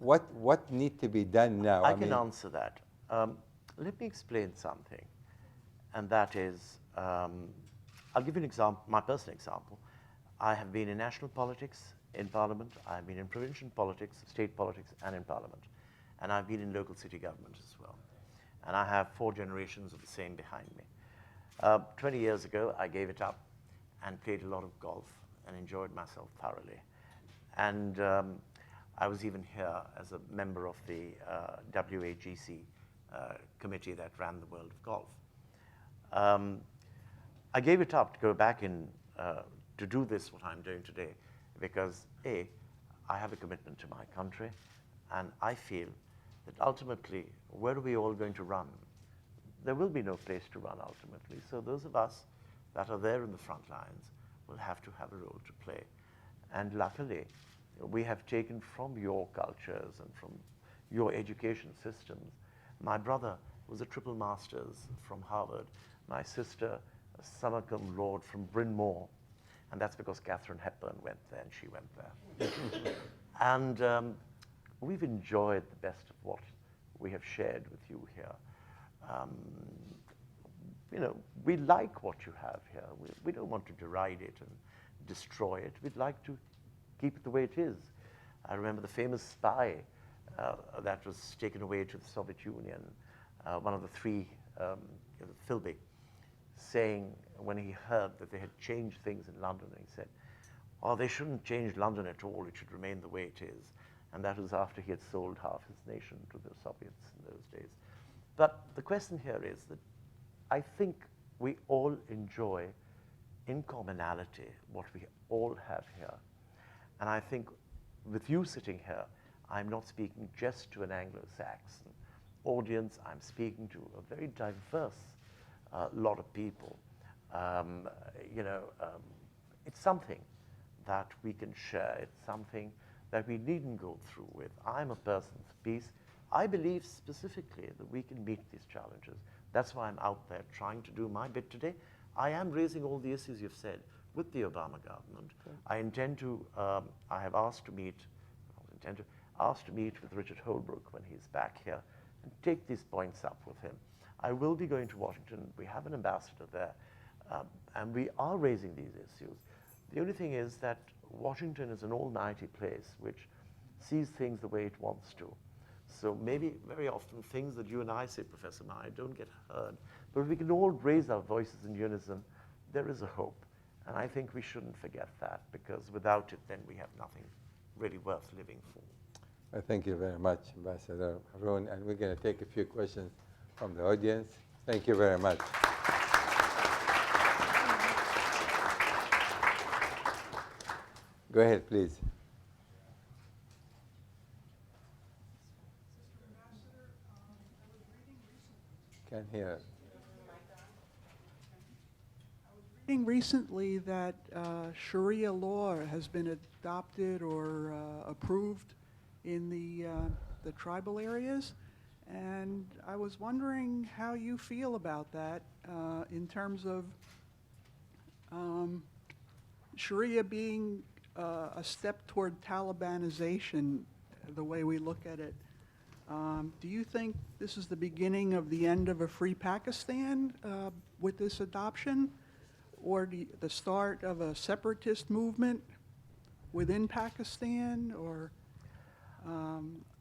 What needs to be done now? I can answer that. Let me explain something, and that is, I'll give you an example, my personal example. I have been in national politics, in parliament. I've been in provincial politics, state politics, and in parliament. And I've been in local city government as well. And I have 4 generations of the same behind me. 20 years ago, I gave it up and played a lot of golf and enjoyed myself thoroughly. And I was even here as a member of the WAGC committee that ran the world of golf. I gave it up to go back in to do this, what I'm doing today, because A, I have a commitment to my country, and I feel that ultimately, where are we all going to run? There will be no place to run ultimately. So those of us that are there in the front lines will have to have a role to play. And luckily, we have taken from your cultures and from your education systems. My brother was a triple master's from Harvard. My sister, a summa cum laude from Bryn Mawr. And that's because Katharine Hepburn went there and she went there. And we've enjoyed the best of what we have shared with you here. We like what you have here. We don't want to deride it and destroy it. We'd like to keep it the way it is. I remember the famous spy that was taken away to the Soviet Union, one of the 3, Philby, saying when he heard that they had changed things in London, he said, oh, they shouldn't change London at all. It should remain the way it is. And that was after he had sold half his nation to the Soviets in those days. But the question here is that I think we all enjoy in commonality what we all have here. And I think with you sitting here, I'm not speaking just to an Anglo-Saxon audience. I'm speaking to a very diverse lot of people. It's something that we can share. It's something that we needn't go through with. I'm a person of peace. I believe specifically that we can meet these challenges. That's why I'm out there trying to do my bit today. I am raising all the issues you've said with the Obama government. Okay. I have asked to meet with Richard Holbrooke when he's back here and take these points up with him. I will be going to Washington. We have an ambassador there, and we are raising these issues. The only thing is that Washington is an almighty place which sees things the way it wants to. So maybe very often things that you and I say, Professor Meir, don't get heard. But if we can all raise our voices in unison, there is a hope. And I think we shouldn't forget that, because without it, then we have nothing really worth living for. Thank you very much, Ambassador Haroon. And we're going to take a few questions from the audience. Thank you very much. Go ahead, please. Can't hear. Reading recently that Sharia law has been adopted or approved in the tribal areas, and I was wondering how you feel about that in terms of Sharia being a step toward Talibanization, the way we look at it. Do you think this is the beginning of the end of a free Pakistan with this adoption, or the start of a separatist movement within Pakistan, or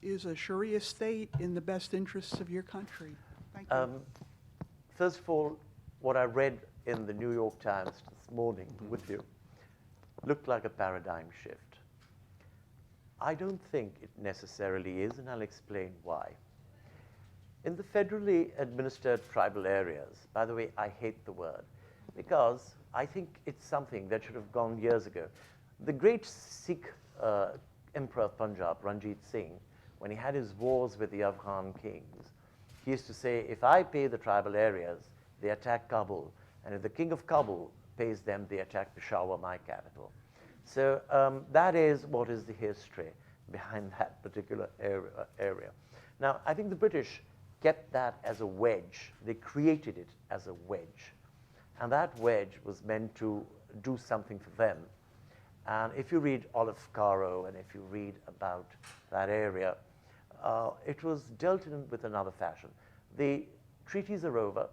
is a Sharia state in the best interests of your country? Thank you. First of all, what I read in the New York Times this morning with you looked like a paradigm shift. I don't think it necessarily is, and I'll explain why. In the federally administered tribal areas, by the way, I hate the word, because I think it's something that should have gone years ago. The great Sikh Emperor of Punjab, Ranjit Singh, when he had his wars with the Afghan kings, he used to say, if I pay the tribal areas, they attack Kabul, and if the king of Kabul pays them, they attack Peshawar, my capital. So that is what is the history behind that particular area. Now, I think the British kept that as a wedge. They created it as a wedge. And that wedge was meant to do something for them. And if you read Olive Caro and if you read about that area, it was dealt in with another fashion. The treaties are over.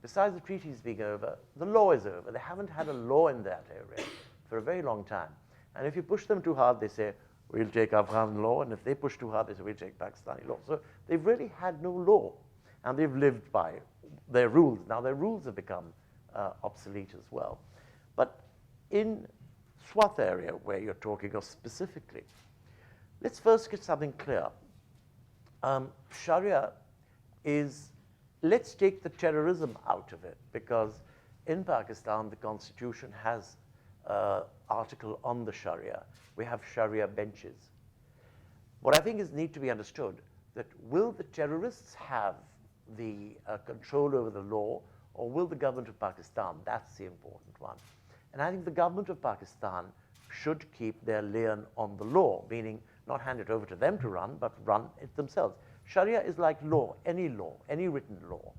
Besides the treaties being over, the law is over. They haven't had a law in that area for a very long time. And if you push them too hard, they say, we'll take Afghan law. And if they push too hard, they say, we'll take Pakistani law. So they've really had no law. And they've lived by their rules. Now their rules have become obsolete as well. But in Swat area, where you're talking of specifically, let's first get something clear. Sharia is, let's take the terrorism out of it, because in Pakistan, the constitution has article on the Sharia. We have Sharia benches. What I think is need to be understood, that will the terrorists have the control over the law, or will the government of Pakistan? That's the important one. And I think the government of Pakistan should keep their lien on the law, meaning not hand it over to them to run, but run it themselves. Sharia is like law, any written law.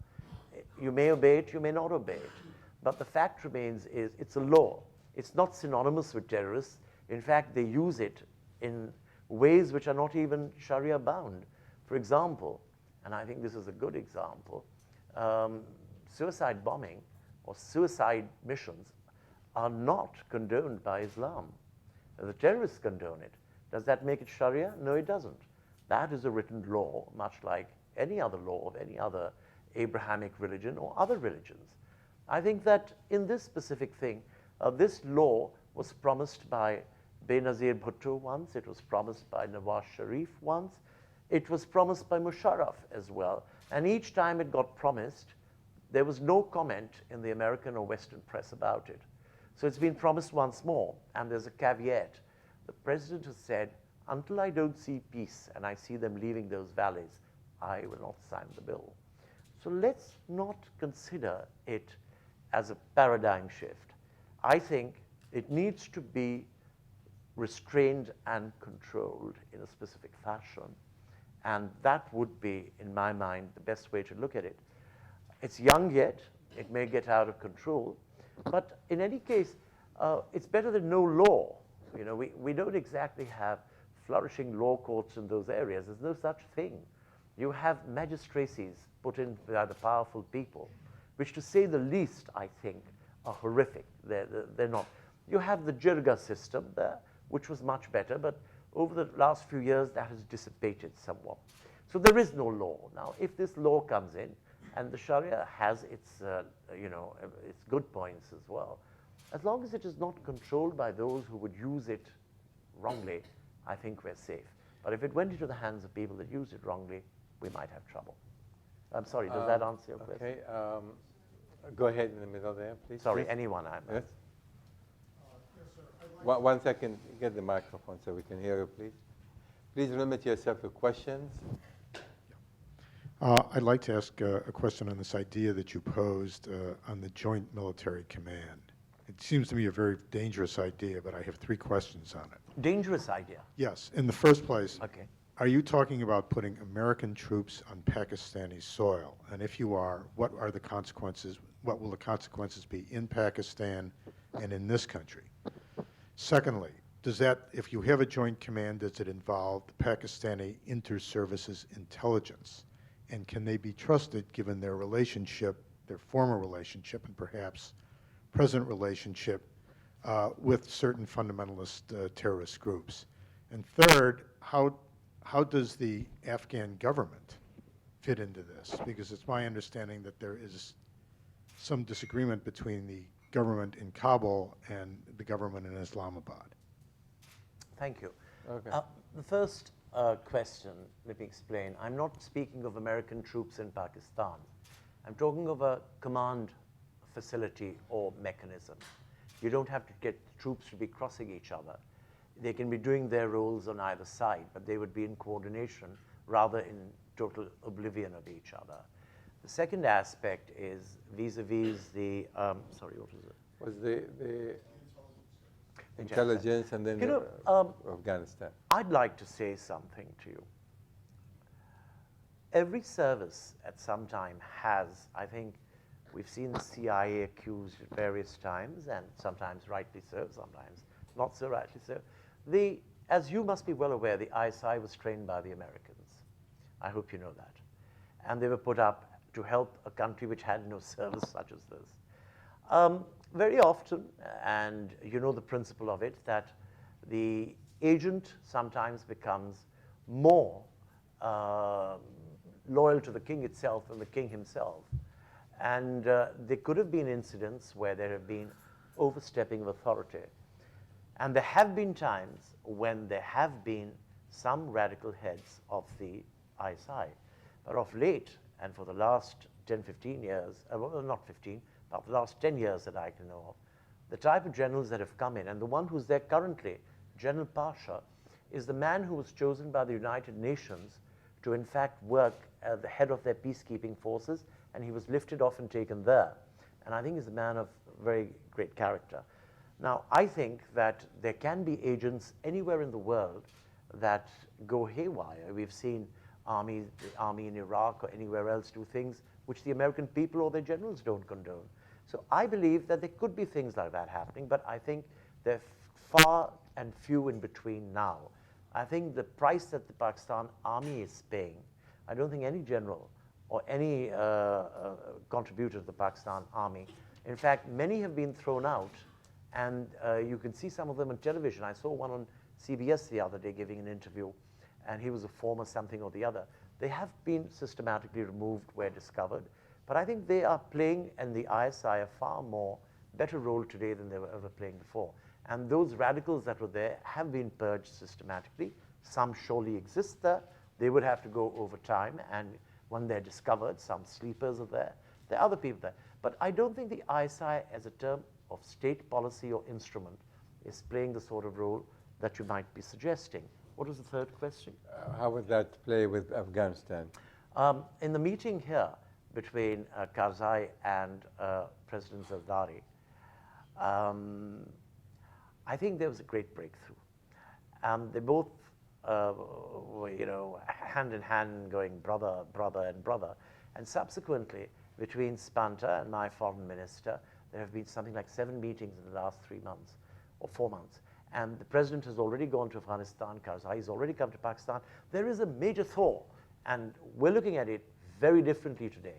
You may obey it, you may not obey it. But the fact remains is it's a law. It's not synonymous with terrorists. In fact, they use it in ways which are not even Sharia bound. For example, and I think this is a good example, suicide bombing or suicide missions are not condoned by Islam. The terrorists condone it. Does that make it Sharia? No, it doesn't. That is a written law, much like any other law of any other Abrahamic religion or other religions. I think that in this specific thing, this law was promised by Benazir Bhutto once, it was promised by Nawaz Sharif once, it was promised by Musharraf as well, and each time it got promised, there was no comment in the American or Western press about it. So it's been promised once more, and there's a caveat. The president has said, until I don't see peace and I see them leaving those valleys, I will not sign the bill. So let's not consider it as a paradigm shift. I think it needs to be restrained and controlled in a specific fashion. And that would be, in my mind, the best way to look at it. It's young yet, it may get out of control, but in any case, it's better than no law. You know, we don't exactly have flourishing law courts in those areas. There's no such thing. You have magistracies put in by the powerful people, which to say the least, I think, are horrific. They're not. You have the jirga system there, which was much better, but over the last few years, that has dissipated somewhat. So there is no law. Now, if this law comes in, and the Sharia has its, its good points as well, as long as it is not controlled by those who would use it wrongly, I think we're safe. But if it went into the hands of people that use it wrongly, we might have trouble. I'm sorry, does that answer your question? Okay, go ahead in the middle there, please. Sorry, please. anyone. Yes? One second, get the microphone so we can hear you, please. Please limit yourself to questions. I'd like to ask a question on this idea that you posed on the Joint Military Command. It seems to me a very dangerous idea, but I have 3 questions on it. Dangerous idea. Yes. In the first place, Okay. are you talking about putting American troops on Pakistani soil? And if you are, what are the consequences? What will the consequences be in Pakistan and in this country? Secondly, does that, if you have a joint command, does it involve the Pakistani inter-services intelligence? And can they be trusted given their relationship, their former relationship, and perhaps present relationship with certain fundamentalist terrorist groups? And third, how does the Afghan government fit into this? Because it's my understanding that there is some disagreement between the government in Kabul and the government in Islamabad. Thank you. Okay. The first question, let me explain. I'm not speaking of American troops in Pakistan. I'm talking of a command facility or mechanism. You don't have to get troops to be crossing each other. They can be doing their roles on either side, but they would be in coordination rather in total oblivion of each other. The second aspect is vis-a-vis the, sorry, what was it? Was the intelligence and then You know, Afghanistan. I'd like to say something to you. Every service at some time has, I think, we've seen the CIA accused at various times, and sometimes rightly so, sometimes not so rightly so. As you must be well aware, the ISI was trained by the Americans. I hope you know that. And they were put up to help a country which had no service such as this. Very often, and you know the principle of it, that the agent sometimes becomes more loyal to the king itself than the king himself. And there could have been incidents where there have been overstepping of authority. And there have been times when there have been some radical heads of the ISI. But of late, and for the last 10, 15 years, well, not 15, but the last 10 years that I can know of, the type of generals that have come in, and the one who's there currently, General Pasha, is the man who was chosen by the United Nations to in fact work at the head of their peacekeeping forces, and he was lifted off and taken there. And I think he's a man of very great character. Now, I think that there can be agents anywhere in the world that go haywire. We've seen the army in Iraq or anywhere else do things which the American people or their generals don't condone. So I believe that there could be things like that happening, but I think they're far and few in between now. I think the price that the Pakistan army is paying, I don't think any general or any contributor to the Pakistan army, in fact, many have been thrown out, and you can see some of them on television. I saw one on CBS the other day giving an interview, and he was a former something or the other. They have been systematically removed where discovered, but I think they are playing, and the ISI, a far more better role today than they were ever playing before. And those radicals that were there have been purged systematically. Some surely exist there. They would have to go over time, and when they're discovered, some sleepers are there. There are other people there. But I don't think the ISI as a term of state policy or instrument is playing the sort of role that you might be suggesting. What was the third question? How would that play with Afghanistan? In the meeting here between Karzai and President Zardari, I think there was a great breakthrough. They both were, hand in hand going brother, brother, and brother. And subsequently, between Spanta and my foreign minister, there have been something like 7 meetings in the last 3 months or 4 months. And the president has already gone to Afghanistan, Karzai has already come to Pakistan. There is a major thaw, and we're looking at it very differently today.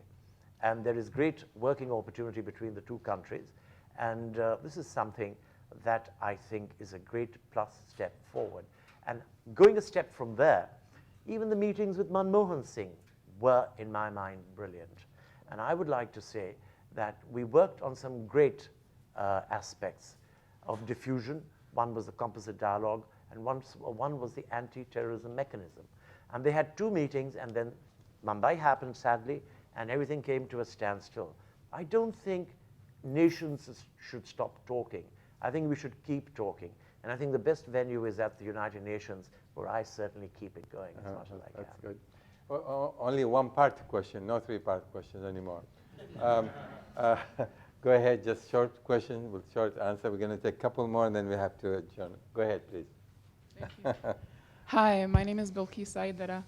And there is great working opportunity between the two countries. And this is something that I think is a great plus step forward. And going a step from there, even the meetings with Manmohan Singh were, in my mind, brilliant. And I would like to say that we worked on some great aspects of diffusion. One was the composite dialogue, and one was the anti-terrorism mechanism. And they had 2 meetings, and then Mumbai happened, sadly, and everything came to a standstill. I don't think nations should stop talking. I think we should keep talking. And I think the best venue is at the United Nations, where I certainly keep it going as much as I can. That's good. Only 1-part question, no 3-part questions anymore. Go ahead, just short question with short answer. We're going to take a couple more, and then we have to adjourn. Go ahead, please. Thank you. Hi, my name is Bilqis Saidara,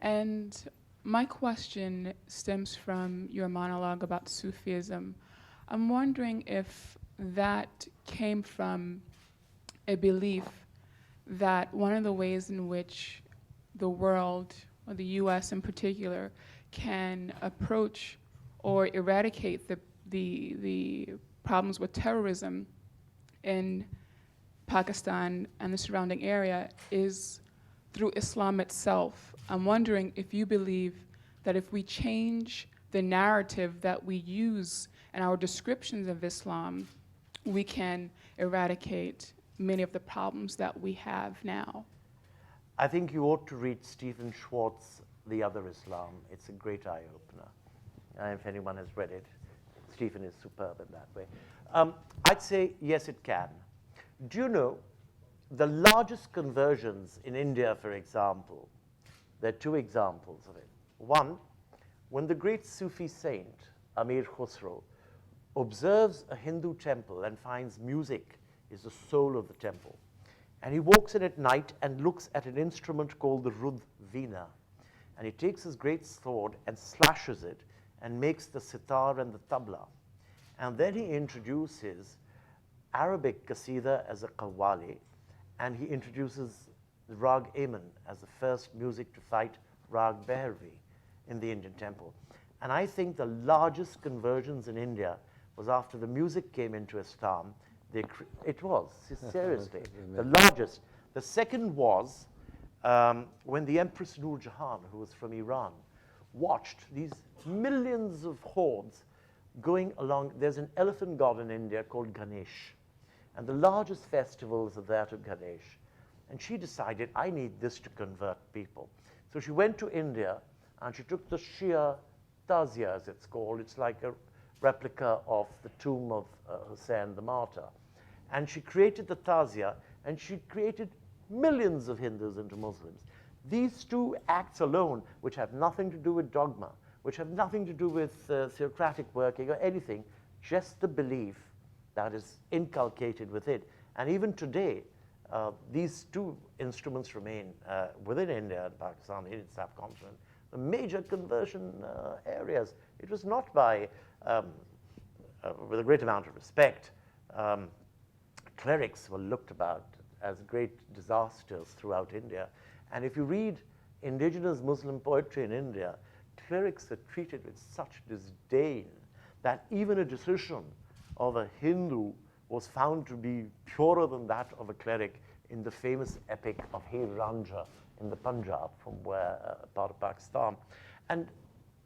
and my question stems from your monologue about Sufism. I'm wondering if that came from a belief that one of the ways in which the world, or the US in particular, can approach or eradicate the problems with terrorism in Pakistan and the surrounding area is through Islam itself. I'm wondering if you believe that if we change the narrative that we use in our descriptions of Islam, we can eradicate many of the problems that we have now. I think you ought to read Stephen Schwartz's The Other Islam. It's a great eye-opener. If anyone has read it, Stephen is superb in that way. I'd say, yes, it can. Do you know the largest conversions in India, for example? There are 2 examples of it. One, when the great Sufi saint, Amir Khusro, observes a Hindu temple and finds music is the soul of the temple. And he walks in at night and looks at an instrument called the Rudh Veena. And he takes his great sword and slashes it and makes the sitar and the tabla. And then he introduces Arabic qasida as a qawwali, and he introduces the Rag Aman as the first music to fight Rag Bhairavi in the Indian temple. And I think the largest conversions in India was after the music came into Islam. It was, seriously, the largest. The second was when the Empress Noor Jahan, who was from Iran, watched these millions of hordes going along. There's an elephant god in India called Ganesh, and the largest festivals are there to Ganesh. And she decided, I need this to convert people. So she went to India, and she took the Shia Tazia, as it's called. It's like a replica of the tomb of Hussain the martyr. And she created the Tazia, and she created millions of Hindus into Muslims. These 2 acts alone, which have nothing to do with dogma, which have nothing to do with theocratic working or anything, just the belief that is inculcated with it. And even today, these 2 instruments remain within India and Pakistan, the Indian subcontinent, the major conversion areas. It was not by, with a great amount of respect, clerics were looked about as great disasters throughout India. And if you read indigenous Muslim poetry in India, clerics are treated with such disdain that even a decision of a Hindu was found to be purer than that of a cleric in the famous epic of Heer Ranjha in the Punjab, from where part of Pakistan. And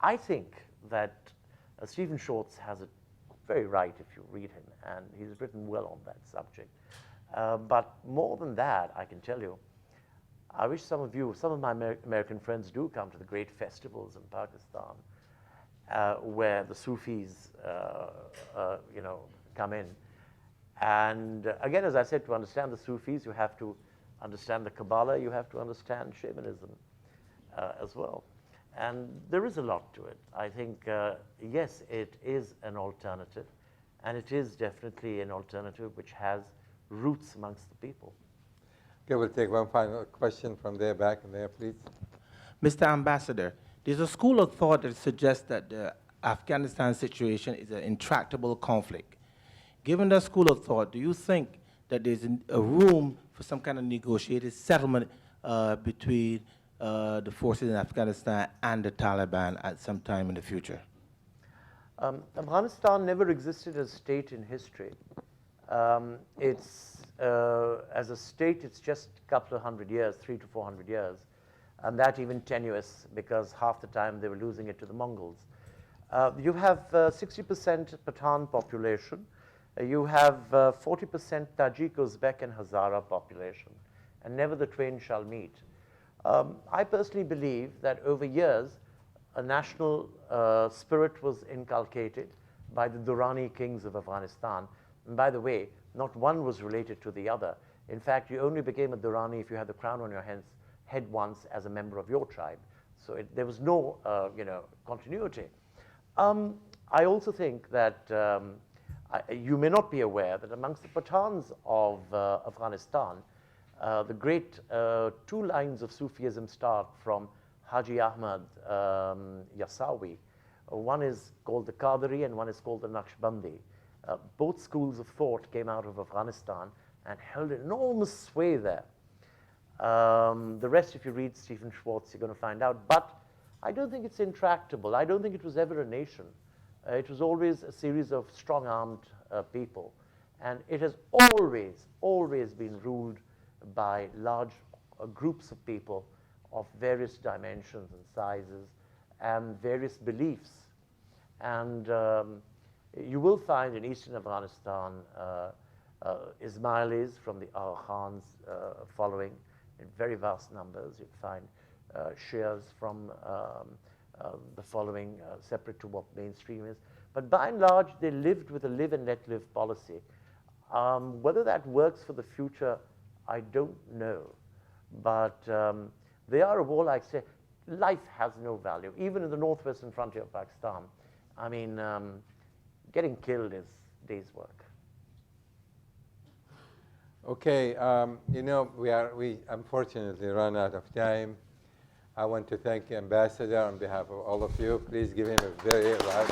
I think that Stephen Schwartz has it very right if you read him, and he's written well on that subject. But more than that, I can tell you, I wish some of my American friends do come to the great festivals in Pakistan. where the Sufis, come in. And again, as I said, to understand the Sufis, you have to understand the Kabbalah, you have to understand shamanism as well. And there is a lot to it. I think, yes, it is an alternative, and it is definitely an alternative which has roots amongst the people. Okay, we'll take one final question from there, back in there, please. Mr. Ambassador, there's a school of thought that suggests that the Afghanistan situation is an intractable conflict. Given that school of thought, do you think that there's a room for some kind of negotiated settlement between the forces in Afghanistan and the Taliban at some time in the future? Afghanistan never existed as a state in history. As a state, it's just a couple of 100 years, 300 to 400 years, and that even tenuous because half the time they were losing it to the Mongols. You have 60% Pathan population. You have 40% Tajik, Uzbek, and Hazara population, and never the twain shall meet. I personally believe that over years, a national spirit was inculcated by the Durrani kings of Afghanistan. And by the way, not one was related to the other. In fact, you only became a Durrani if you had the crown on your head once as a member of your tribe. So there was no continuity. I also think that you may not be aware that amongst the Pathans of Afghanistan, the great two lines of Sufism start from Haji Ahmad Yasawi. One is called the Qadri and one is called the Naqshbandi. Both schools of thought came out of Afghanistan and held enormous sway there. The rest, if you read Stephen Schwartz, you're going to find out. But I don't think it's intractable. I don't think it was ever a nation. It was always a series of strong-armed people. And it has always been ruled by large groups of people of various dimensions and sizes and various beliefs. And you will find in eastern Afghanistan Ismailis from the Aga Khans following in very vast numbers. You'd find Shias from the following separate to what mainstream is. But by and large, they lived with a live and let live policy. Whether that works for the future, I don't know. But they are of all I say, life has no value. Even in the northwestern frontier of Pakistan, I mean, getting killed is day's work. Okay, we unfortunately run out of time. I want to thank the ambassador on behalf of all of you. Please give him a very loud.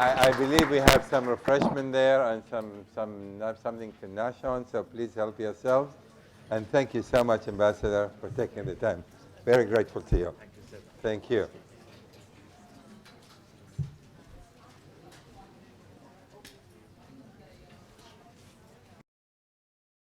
I believe we have some refreshment there and something to gnash on, so please help yourselves. And thank you so much, Ambassador, for taking the time. Very grateful to you. Thank you, sir. Thank you.